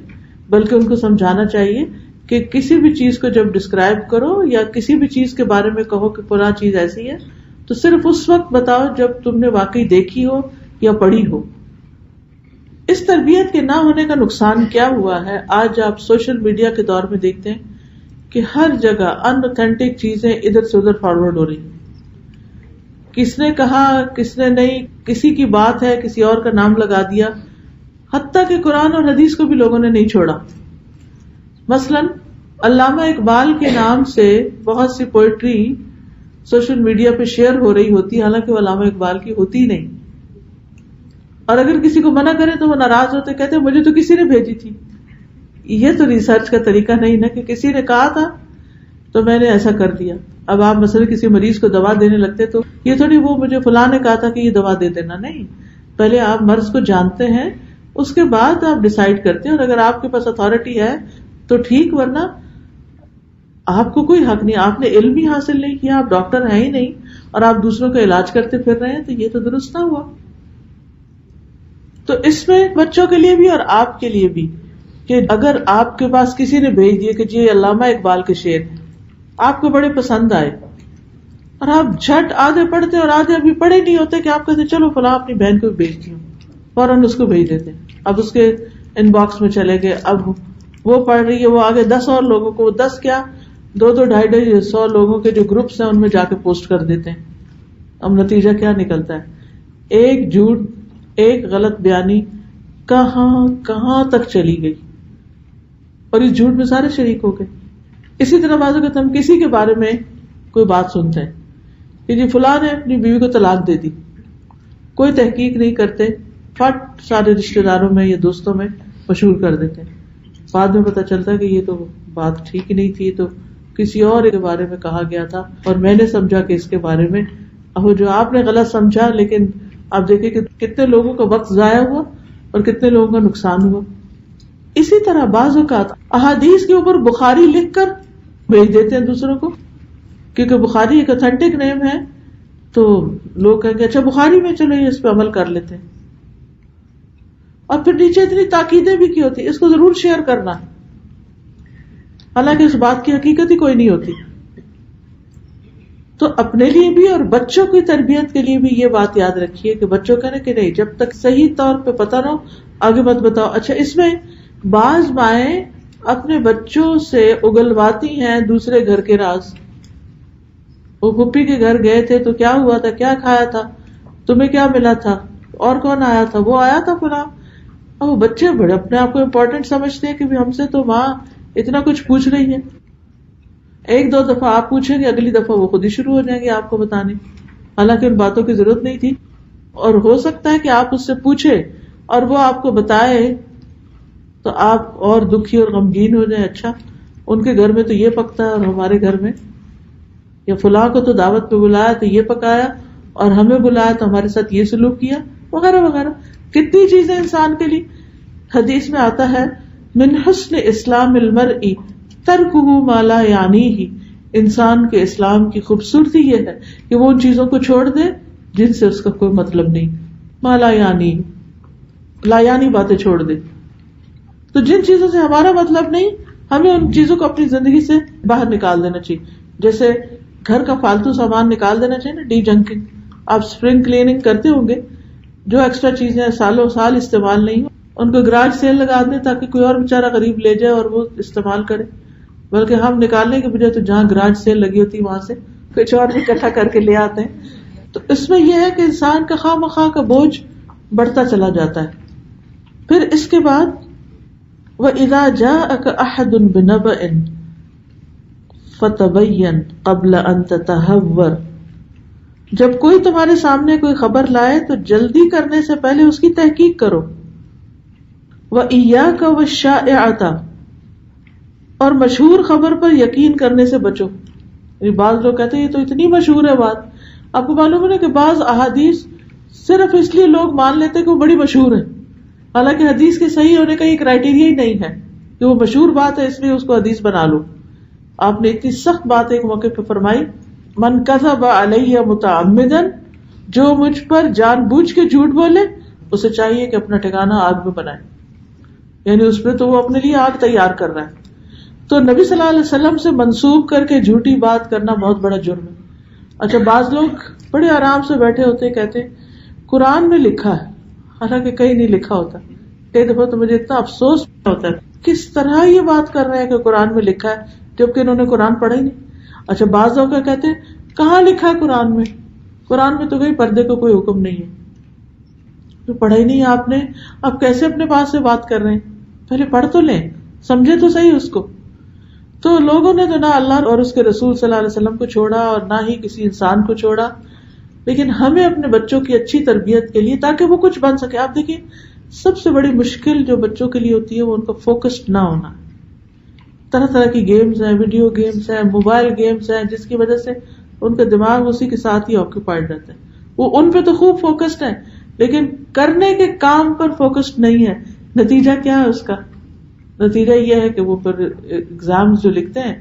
بلکہ ان کو سمجھانا چاہیے کہ کسی بھی چیز کو جب ڈسکرائب کرو یا کسی بھی چیز کے بارے میں کہو کہ فلاں چیز ایسی ہے تو صرف اس وقت بتاؤ جب تم نے واقعی دیکھی ہو یا پڑھی ہو. اس تربیت کے نہ ہونے کا نقصان کیا ہوا ہے؟ آج آپ سوشل میڈیا کے دور میں دیکھتے ہیں کہ ہر جگہ ان اوتھینٹک چیزیں ادھر سے ادھر فارورڈ ہو رہی ہیں. کس نے کہا کس نے نہیں، کسی کی بات ہے کسی اور کا نام لگا دیا، حتیٰ کہ قرآن اور حدیث کو بھی لوگوں نے نہیں چھوڑا. مثلاً علامہ اقبال کے نام سے بہت سی پوئٹری سوشل میڈیا پہ شیئر ہو رہی ہوتی، حالانکہ وہ علامہ اقبال کی ہوتی نہیں. اور اگر کسی کو منع کرے تو وہ ناراض ہوتے، کہتے مجھے تو کسی نے بھیجی تھی. یہ تو ریسرچ کا طریقہ نہیں نا کہ کسی نے کہا تھا تو میں نے ایسا کر دیا. اب آپ مثلا کسی مریض کو دوا دینے لگتے تو یہ تھوڑی وہ مجھے فلاں نے کہا تھا کہ یہ دوا دے دینا، نہیں. پہلے آپ مرض کو جانتے ہیں، اس کے بعد آپ ڈیسائیڈ کرتے ہیں. اور اگر آپ کے پاس اتھارٹی ہے تو ٹھیک، ورنہ آپ کو کوئی حق نہیں. آپ نے علم ہی حاصل نہیں کیا، آپ ڈاکٹر ہیں ہی نہیں اور آپ دوسروں کا علاج کرتے پھر رہے ہیں، تو یہ تو درست نہ ہوا. تو اس میں بچوں کے لیے بھی اور آپ کے لیے بھی کہ اگر آپ کے پاس کسی نے بھیج دیے کہ جی علامہ اقبال کے شعر آپ کو بڑے پسند آئے اور آپ جھٹ آدھے پڑھتے اور آدھے ابھی پڑھے نہیں ہوتے کہ آپ کہتے چلو فلاں اپنی بہن کو بھیجتی ہوں، فوراً اس کو بھیج دیتے. اب اس کے ان باکس میں چلے گئے، اب وہ پڑھ رہی ہے، وہ آگے 10 اور لوگوں کو، 10 کیا 200 250 100 لوگوں کے جو گروپس ہیں ان میں جا کے پوسٹ کر دیتے ہیں. اب نتیجہ کیا نکلتا ہے؟ ایک جھوٹ، ایک غلط بیانی کہاں کہاں تک چلی گئی اور اس جھوٹ میں سارے شریک ہو گئے. اسی طرح بعض اوقات ہم کسی کے بارے میں کوئی بات سنتے ہیں کہ جی فلاں نے اپنی بیوی کو طلاق دے دی، کوئی تحقیق نہیں کرتے، فٹ سارے رشتہ داروں میں یا دوستوں میں مشہور کر دیتے ہیں. بعد میں پتہ چلتا ہے کہ یہ تو بات ٹھیک نہیں تھی، تو کسی اور کے بارے میں کہا گیا تھا اور میں نے سمجھا کہ اس کے بارے میں. اب جو آپ نے غلط سمجھا، لیکن آپ دیکھیں کہ کتنے لوگوں کا وقت ضائع ہوا اور کتنے لوگوں کا نقصان ہوا. اسی طرح بعض اوقات احادیث کے اوپر بخاری لکھ کر بھیج دیتے ہیں دوسروں کو، کیونکہ بخاری ایک اتھینٹک نیم ہے تو لوگ کہیں گے اچھا بخاری میں چلو یہ اس پہ عمل کر لیتے ہیں. اور پھر نیچے اتنی تاکیدیں بھی کی ہوتی اس کو ضرور شیئر کرنا، حالانکہ اس بات کی حقیقت ہی کوئی نہیں ہوتی. تو اپنے لیے بھی اور بچوں کی تربیت کے لیے بھی یہ بات یاد رکھیے کہ بچوں کہنے کہ نہیں، جب تک صحیح طور پہ پتہ نہ ہو آگے مت بتاؤ. اچھا اس میں بعض مائیں اپنے بچوں سے اگلواتی ہیں دوسرے گھر کے راز. وہ پھپھی کے گھر گئے تھے تو کیا ہوا تھا، کیا کھایا تھا، تمہیں کیا ملا تھا، اور کون آیا تھا، وہ آیا تھا فلاں. اور وہ بچے بڑے اپنے آپ کو امپورٹنٹ سمجھتے ہیں کہ ہم سے تو ماں اتنا کچھ پوچھ رہی ہے. ایک دو دفعہ آپ پوچھیں گے، اگلی دفعہ وہ خود ہی شروع ہو جائیں گے آپ کو بتانے، حالانکہ ان باتوں کی ضرورت نہیں تھی. اور ہو سکتا ہے کہ آپ اس سے پوچھے اور وہ آپ کو بتائے تو آپ اور دکھی اور غمگین ہو جائیں. اچھا ان کے گھر میں تو یہ پکتا ہے اور ہمارے گھر میں، یا فلاں کو تو دعوت پہ بلایا تو یہ پکایا اور ہمیں بلایا تو ہمارے ساتھ یہ سلوک کیا، وغیرہ وغیرہ. کتنی چیزیں انسان کے لیے. حدیث میں آتا ہے من حسن اسلام المرء ترکہ ما لا یعنیہ، انسان کے اسلام کی خوبصورتی یہ ہے کہ وہ ان چیزوں کو چھوڑ دے جن سے اس کا کوئی مطلب نہیں. ما لا یعنی، لا یعنی باتیں چھوڑ دے. تو جن چیزوں سے ہمارا مطلب نہیں ہمیں ان چیزوں کو اپنی زندگی سے باہر نکال دینا چاہیے. جیسے گھر کا فالتو سامان نکال دینا چاہیے نا، ڈی جنکنگ. آپ اسپرنگ کلیننگ کرتے ہوں گے، جو ایکسٹرا چیزیں سالوں سال استعمال نہیں ہو ان کو گراج سیل لگا دیں تاکہ کوئی اور بیچارہ غریب لے جائے اور وہ استعمال کرے. بلکہ ہم نکالنے کے بجائے تو جہاں گراج سیل لگی ہوتی وہاں سے کچھ اور بھی اکٹھا کر کے لے آتے ہیں. تو اس میں یہ ہے کہ انسان کا خواہ مخواہ کا بوجھ بڑھتا چلا جاتا ہے. پھر اس کے بعد وَإِذَا جَاءَكَ أَحَدٌ بِنَبَإٍ فَتَبَيَّنْ قَبْلَ أَن تَتَهَوَّرَ، جب کوئی تمہارے سامنے کوئی خبر لائے تو جلدی کرنے سے پہلے اس کی تحقیق کرو. وَإِيَّاكَ وَالشَّائِعَةَ، اور مشہور خبر پر یقین کرنے سے بچو. بعض لوگ کہتے ہیں یہ تو اتنی مشہور ہے بات. آپ کو معلوم ہے کہ بعض احادیث صرف اس لیے لوگ مان لیتے کہ وہ بڑی مشہور ہے، حالانکہ حدیث کے صحیح ہونے کا یہ کرائیٹیریا ہی نہیں ہے کہ وہ مشہور بات ہے اس لیے اس کو حدیث بنا لو. آپ نے اتنی سخت بات ایک موقع پہ فرمائی، من کذب علیہ متعمدا، جو مجھ پر جان بوجھ کے جھوٹ بولے اسے چاہیے کہ اپنا ٹھکانہ آگ میں بنائے. یعنی اس پہ تو وہ اپنے لیے آگ تیار کر رہا ہے. تو نبی صلی اللہ علیہ وسلم سے منسوب کر کے جھوٹی بات کرنا بہت بڑا جرم ہے. اچھا بعض لوگ بڑے آرام سے بیٹھے ہوتے کہتے قرآن میں لکھا ہے، حالانکہ کہیں نہیں لکھا ہوتا. کئی دفعہ تو مجھے اتنا افسوس ہوتا ہے کس طرح یہ بات کر رہے ہیں کہ قرآن میں لکھا ہے جبکہ انہوں نے قرآن پڑھا ہی نہیں. اچھا بعض لوگ کہتے ہیں کہاں لکھا ہے قرآن میں، قرآن میں تو کوئی پردے کو کوئی حکم نہیں ہے. تو پڑھا ہی نہیں آپ نے، اب کیسے اپنے پاس سے بات کر رہے ہیں؟ پہلے پڑھ تو لیں، سمجھے تو صحیح اس کو. تو لوگوں نے تو نہ اللہ اور اس کے رسول صلی اللہ علیہ وسلم کو چھوڑا اور نہ ہی کسی انسان کو چھوڑا، لیکن ہمیں اپنے بچوں کی اچھی تربیت کے لیے تاکہ وہ کچھ بن سکے. آپ دیکھیں سب سے بڑی مشکل جو بچوں کے لیے ہوتی ہے وہ ان کا فوکسڈ نہ ہونا. طرح طرح کی گیمز ہیں، ویڈیو گیمز ہیں، موبائل گیمز ہیں، جس کی وجہ سے ان کا دماغ اسی کے ساتھ ہی آکوپائڈ رہتا ہے. وہ ان پہ تو خوب فوکسڈ ہے لیکن کرنے کے کام پر فوکسڈ نہیں ہے. نتیجہ کیا ہے اس کا؟ نتیجہ یہ ہے کہ وہ پھر ایگزامز جو لکھتے ہیں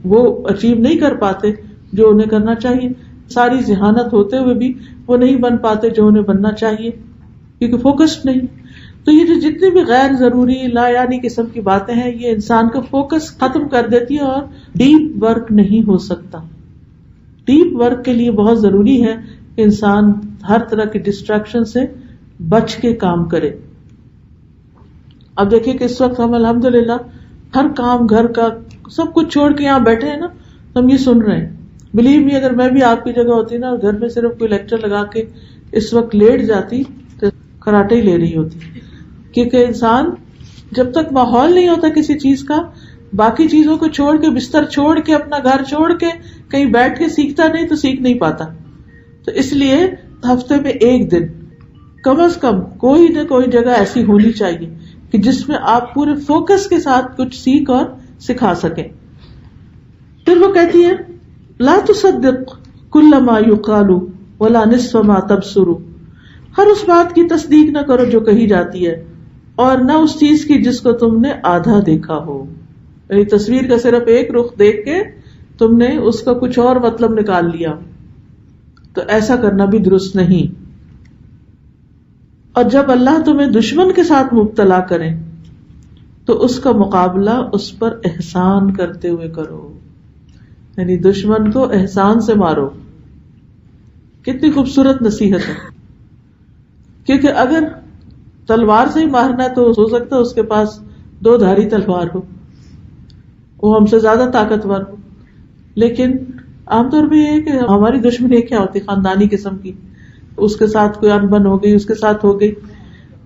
وہ اچیو نہیں کر پاتے جو انہیں کرنا چاہیے. ساری ذہانت ہوتے ہوئے بھی وہ نہیں بن پاتے جو انہیں بننا چاہیے کیونکہ فوکسڈ نہیں. تو یہ جو جتنی بھی غیر ضروری لا یعنی قسم کی باتیں ہیں یہ انسان کا فوکس ختم کر دیتی ہے اور ڈیپ ورک نہیں ہو سکتا. ڈیپ ورک کے لیے بہت ضروری ہے کہ انسان ہر طرح کی ڈسٹریکشن سے بچ کے کام کرے. اب دیکھیں کہ اس وقت ہم الحمدللہ ہر کام گھر کا سب کچھ چھوڑ کے یہاں بیٹھے ہیں نا، ہم یہ سن رہے ہیں. بلیو می اگر میں بھی آپ کی جگہ ہوتی نا اور گھر میں صرف کوئی لیکچر لگا کے اس وقت لیٹ جاتی تو کراٹے ہی لے رہی ہوتی. کیونکہ انسان جب تک ماحول نہیں ہوتا کسی چیز کا، باقی چیزوں کو چھوڑ کے، بستر چھوڑ کے، اپنا گھر چھوڑ کے کہیں بیٹھ کے سیکھتا نہیں تو سیکھ نہیں پاتا. تو اس لیے ہفتے میں ایک دن کم از کم کوئی نہ کوئی جگہ ایسی ہونی چاہیے کہ جس میں آپ پورے فوکس کے ساتھ کچھ سیکھ اور سکھا سکیں. پھر وہ کہتی ہے لا تصدق کل ما یقال ولا نصف ما تبصر. ہر اس بات کی تصدیق نہ کرو جو کہی جاتی ہے اور نہ اس چیز کی جس کو تم نے آدھا دیکھا ہو. یعنی تصویر کا صرف ایک رخ دیکھ کے تم نے اس کا کچھ اور مطلب نکال لیا، تو ایسا کرنا بھی درست نہیں. اور جب اللہ تمہیں دشمن کے ساتھ مبتلا کرے تو اس کا مقابلہ اس پر احسان کرتے ہوئے کرو. یعنی دشمن کو احسان سے مارو. کتنی خوبصورت نصیحت ہے. کیونکہ اگر تلوار سے ہی مارنا ہے تو ہو سکتا ہے اس کے پاس 2 دھاری تلوار ہو، وہ ہم سے زیادہ طاقتور ہو. لیکن عام طور پہ یہ ہے کہ ہماری دشمنی کیا ہوتی، خاندانی قسم کی، اس کے ساتھ کوئی انبن ہو گئی، اس کے ساتھ ہو گئی.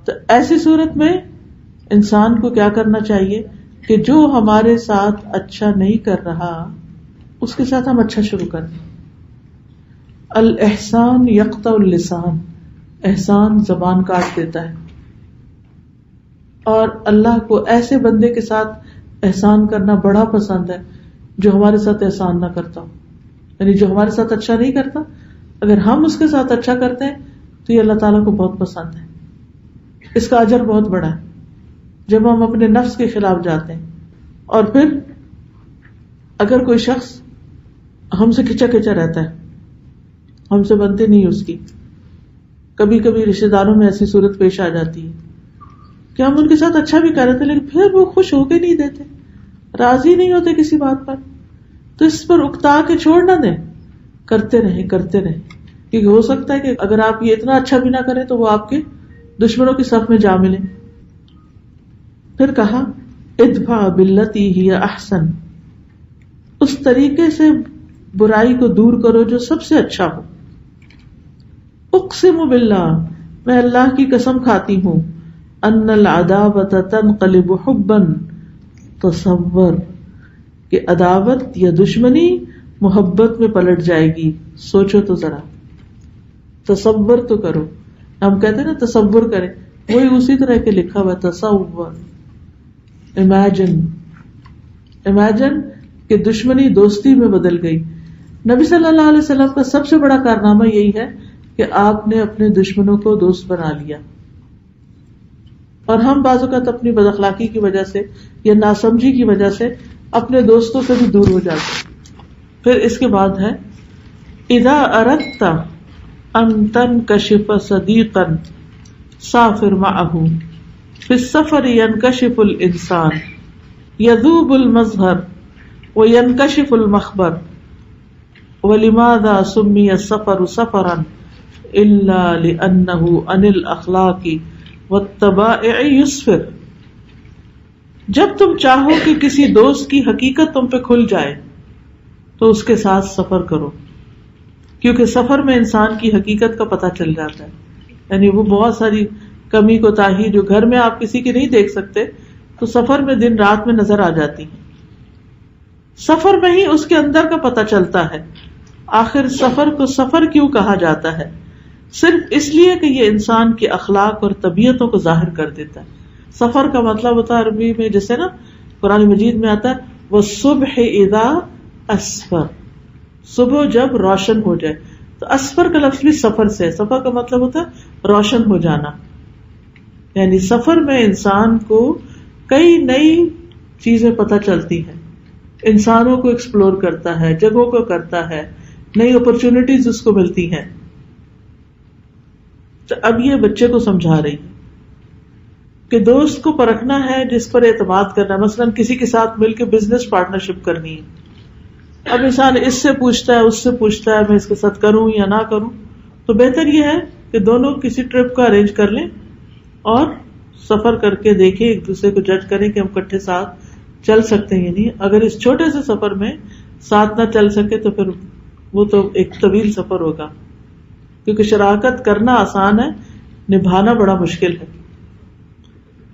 تو ایسی صورت میں انسان کو کیا کرنا چاہیے کہ جو ہمارے ساتھ اچھا نہیں کر رہا اس کے ساتھ ہم اچھا شروع کر دیں. الاحسان یقطع اللسان. احسان زبان کاٹ دیتا ہے. اور اللہ کو ایسے بندے کے ساتھ احسان کرنا بڑا پسند ہے جو ہمارے ساتھ احسان نہ کرتا ہو. یعنی جو ہمارے ساتھ اچھا نہیں کرتا، اگر ہم اس کے ساتھ اچھا کرتے ہیں تو یہ اللہ تعالیٰ کو بہت پسند ہے. اس کا اجر بہت بڑا ہے جب ہم اپنے نفس کے خلاف جاتے ہیں. اور پھر اگر کوئی شخص ہم سے کھچا کھچا رہتا ہے، ہم سے بنتے نہیں اس کی، کبھی کبھی رشتے داروں میں ایسی صورت پیش آ جاتی ہے کہ ہم ان کے ساتھ اچھا بھی کر رہے تھے لیکن پھر وہ خوش ہو کے نہیں دیتے، راضی نہیں ہوتے کسی بات پر. تو اس پر اکتا کے چھوڑ نہ دیں، کرتے رہیں کرتے رہیں. کیونکہ ہو سکتا ہے کہ اگر آپ یہ اتنا اچھا بھی نہ کریں تو وہ آپ کے دشمنوں کی صف میں جا ملیں. پھر کہا ادفع باللتی ہی احسن. اس طریقے سے برائی کو دور کرو جو سب سے اچھا ہو. اقسم باللہ، میں اللہ کی قسم کھاتی ہوں، ان العداوۃ تنقلب حبا. تصور کہ عداوت یا دشمنی محبت میں پلٹ جائے گی. سوچو تو ذرا، تصور تو کرو. ہم کہتے ہیں نا تصور کریں، وہی اسی طرح کے لکھا ہوا تصور. امیجن کہ دشمنی دوستی میں بدل گئی. نبی صلی اللہ علیہ وسلم کا سب سے بڑا کارنامہ یہی ہے کہ آپ نے اپنے دشمنوں کو دوست بنا لیا. اور ہم بعض اوقات اپنی بد اخلاقی کی وجہ سے یا ناسمجھی کی وجہ سے اپنے دوستوں سے بھی دور ہو جاتے. پھر اس کے بعد ہے اذا اردت ان تنکشف صدیقا سافر معه في السفر ينكشف الانسان يذوب المظهر وينكشف المخبر. ولماذا سمي السفر سفرا الا لانه عن الاخلاق والطبائع يسفر. جب تم چاہو کہ کسی دوست کی حقیقت تم پہ کھل جائے تو اس کے ساتھ سفر کرو، کیونکہ سفر میں انسان کی حقیقت کا پتہ چل جاتا ہے. یعنی وہ بہت ساری کمی کوتاہی جو گھر میں آپ کسی کی نہیں دیکھ سکتے تو سفر میں دن رات میں نظر آ جاتی ہیں. سفر میں ہی اس کے اندر کا پتہ چلتا ہے. آخر سفر کو سفر کیوں کہا جاتا ہے؟ صرف اس لیے کہ یہ انسان کے اخلاق اور طبیعتوں کو ظاہر کر دیتا ہے. سفر کا مطلب ہوتا ہے عربی میں جیسے نا قرآن مجید میں آتا ہے وَالصُّبْحِ إِذَا أَسْفَرَ، صبح جب روشن ہو جائے. تو اسفر کا لفظ بھی سفر سے ہے. سفر کا مطلب ہوتا ہے روشن ہو جانا. یعنی سفر میں انسان کو کئی نئی چیزیں پتہ چلتی ہیں، انسانوں کو ایکسپلور کرتا ہے، جگہوں کو کرتا ہے، نئی اپرچونٹیز اس کو ملتی ہیں. تو اب یہ بچے کو سمجھا رہی کہ دوست کو پرکھنا ہے جس پر اعتماد کرنا. مثلا کسی کے ساتھ مل کے بزنس پارٹنرشپ کرنی ہے. اب انسان اس سے پوچھتا ہے اس سے پوچھتا ہے میں اس کے ساتھ کروں یا نہ کروں. تو بہتر یہ ہے کہ دونوں کسی ٹرپ کا ارینج کر لیں اور سفر کر کے دیکھیں، ایک دوسرے کو جج کریں کہ ہم اکٹھے ساتھ چل سکتے ہیں. نہیں اگر اس چھوٹے سے سفر میں ساتھ نہ چل سکے تو پھر وہ تو ایک طویل سفر ہوگا، کیونکہ شراکت کرنا آسان ہے، نبھانا بڑا مشکل ہے.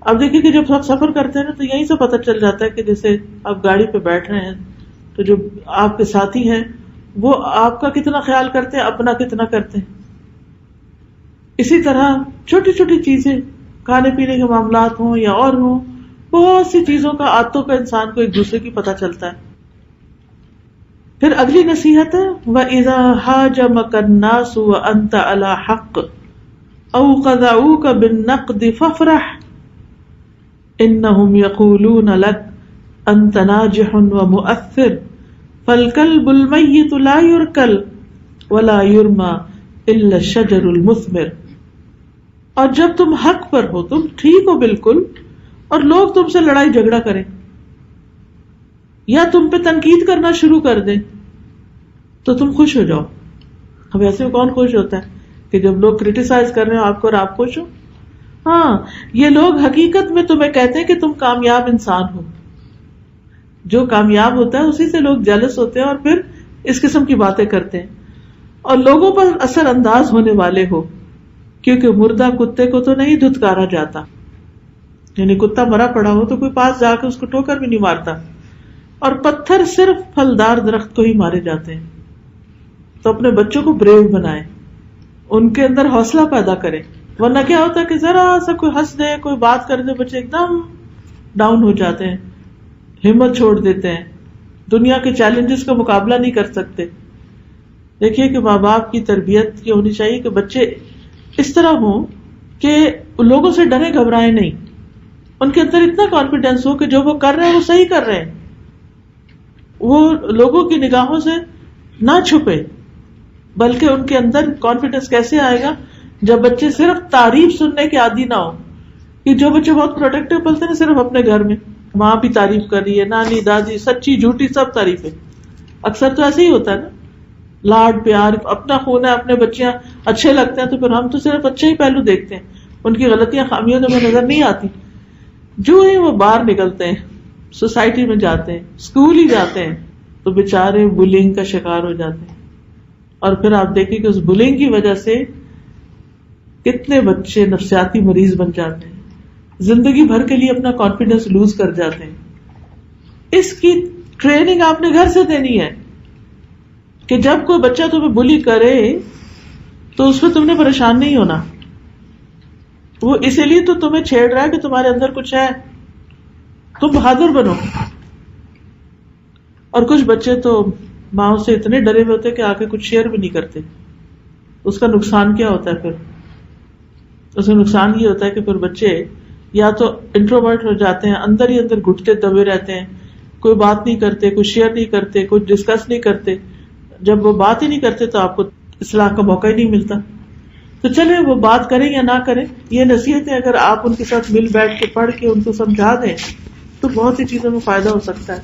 اب دیکھیں کہ جب آپ سفر کرتے ہیں نا تو یہیں سے پتہ چل جاتا ہے کہ جیسے آپ گاڑی پہ بیٹھ رہے ہیں تو جو آپ کے ساتھی ہیں وہ آپ کا کتنا خیال کرتے ہیں، اپنا کتنا کرتے ہیں. اسی طرح چھوٹی چھوٹی چیزیں، کھانے پینے کے معاملات ہوں یا اور ہوں، بہت سی چیزوں کا عادتوں کا انسان کو ایک دوسرے کی پتہ چلتا ہے. پھر اگلی نصیحت ہے وَإِذَا هَاجَمَكَ النَّاسُ وَأَنْتَ عَلَى حَقٍّ أَوْ قَذَعُوكَ بِالنَّقْدِ فَافْرَحْ إِنَّهُمْ يَقُولُونَ لَكَ أَنْتَ نَاجِحٌ وَمُؤَثِّرٌ فَالْكَلْبُ الْمَيِّتُ لَا يُرْكَلُ وَلَا يُرْمَى إِلَّا الشَّجَرُ الْمُثْمِرُ. اور جب تم حق پر ہو، تم ٹھیک ہو بالکل، اور لوگ تم سے لڑائی جھگڑا کریں یا تم پہ تنقید کرنا شروع کر دیں تو تم خوش ہو جاؤ. اب ایسے میں کون خوش ہوتا ہے کہ جب لوگ کرٹیسائز کر رہے ہو آپ کو اور آپ خوش ہو؟ ہاں، یہ لوگ حقیقت میں تمہیں کہتے ہیں کہ تم کامیاب انسان ہو. جو کامیاب ہوتا ہے اسی سے لوگ جیلس ہوتے ہیں اور پھر اس قسم کی باتیں کرتے ہیں اور لوگوں پر اثر انداز ہونے والے ہو. کیونکہ مردہ کتے کو تو نہیں دھتکارا جاتا، یعنی کتا مرا پڑا ہو تو کوئی پاس جا کے اس کو ٹھوکر بھی نہیں مارتا، اور پتھر صرف پھلدار درخت کو ہی مارے جاتے ہیں. تو اپنے بچوں کو بریو بنائیں، ان کے اندر حوصلہ پیدا کریں. ورنہ کیا ہوتا ہے کہ ذرا سا کوئی ہنس دے، کوئی بات کر دے، بچے ایک دم ڈاؤن ہو جاتے ہیں، ہمت چھوڑ دیتے ہیں، دنیا کے چیلنجز کا مقابلہ نہیں کر سکتے. دیکھیے کہ ماں باپ کی تربیت یہ ہونی چاہیے کہ بچے اس طرح ہوں کہ لوگوں سے ڈرے گھبرائے نہیں. ان کے اندر اتنا کانفیڈینس ہو کہ جو وہ کر رہے ہیں وہ صحیح کر رہے ہیں، وہ لوگوں کی نگاہوں سے نہ چھپے. بلکہ ان کے اندر کانفیڈینس کیسے آئے گا جب بچے صرف تعریف سننے کے عادی نہ ہو. کہ جو بچے بہت پروٹیکٹیو پلتے ہیں صرف اپنے گھر میں ماں بھی تعریف کر رہی ہے، نانی دادی سچی جھوٹی سب تعریفیں. اکثر تو ایسے ہی ہوتا ہے نا، لاڈ پیار، اپنا خون ہے، اپنے بچیاں اچھے لگتے ہیں تو پھر ہم تو صرف اچھے ہی پہلو دیکھتے ہیں، ان کی غلطیاں خامیاں تو ہمیں نظر نہیں آتی. جو ہی وہ باہر نکلتے ہیں، سوسائٹی میں جاتے ہیں، اسکول ہی جاتے ہیں تو بےچارے بلنگ کا شکار ہو جاتے ہیں. اور پھر آپ دیکھیں کہ اس بلنگ کی وجہ سے کتنے بچے نفسیاتی مریض بن جاتے ہیں، زندگی بھر کے لیے اپنا کانفیڈنس لوز کر جاتے ہیں. اس کی ٹریننگ آپ نے گھر سے دینی ہے کہ جب کوئی بچہ تمہیں بلی کرے تو اس پہ تم نے پریشان نہیں ہونا. وہ اسی لیے تو تمہیں چھیڑ رہا ہے کہ تمہارے اندر کچھ ہے، تم بہادر بنو. اور کچھ بچے تو ماں سے اتنے ڈرے ہوئے ہوتے کہ آ کے کچھ شیئر بھی نہیں کرتے. اس کا نقصان کیا ہوتا ہے؟ پھر اس کا نقصان یہ ہوتا ہے کہ پھر بچے یا تو انٹروورٹ ہو جاتے ہیں، اندر ہی اندر گھٹتے دبے رہتے ہیں، کوئی بات نہیں کرتے، کوئی شیئر نہیں کرتے، کوئی ڈسکس نہیں کرتے. جب وہ بات ہی نہیں کرتے تو آپ کو اصلاح کا موقع ہی نہیں ملتا. تو چلیں وہ بات کریں یا نہ کریں، یہ نصیحتیں اگر آپ ان کے ساتھ مل بیٹھ کے پڑھ کے ان کو سمجھا دیں تو بہت سی چیزوں میں فائدہ ہو سکتا ہے.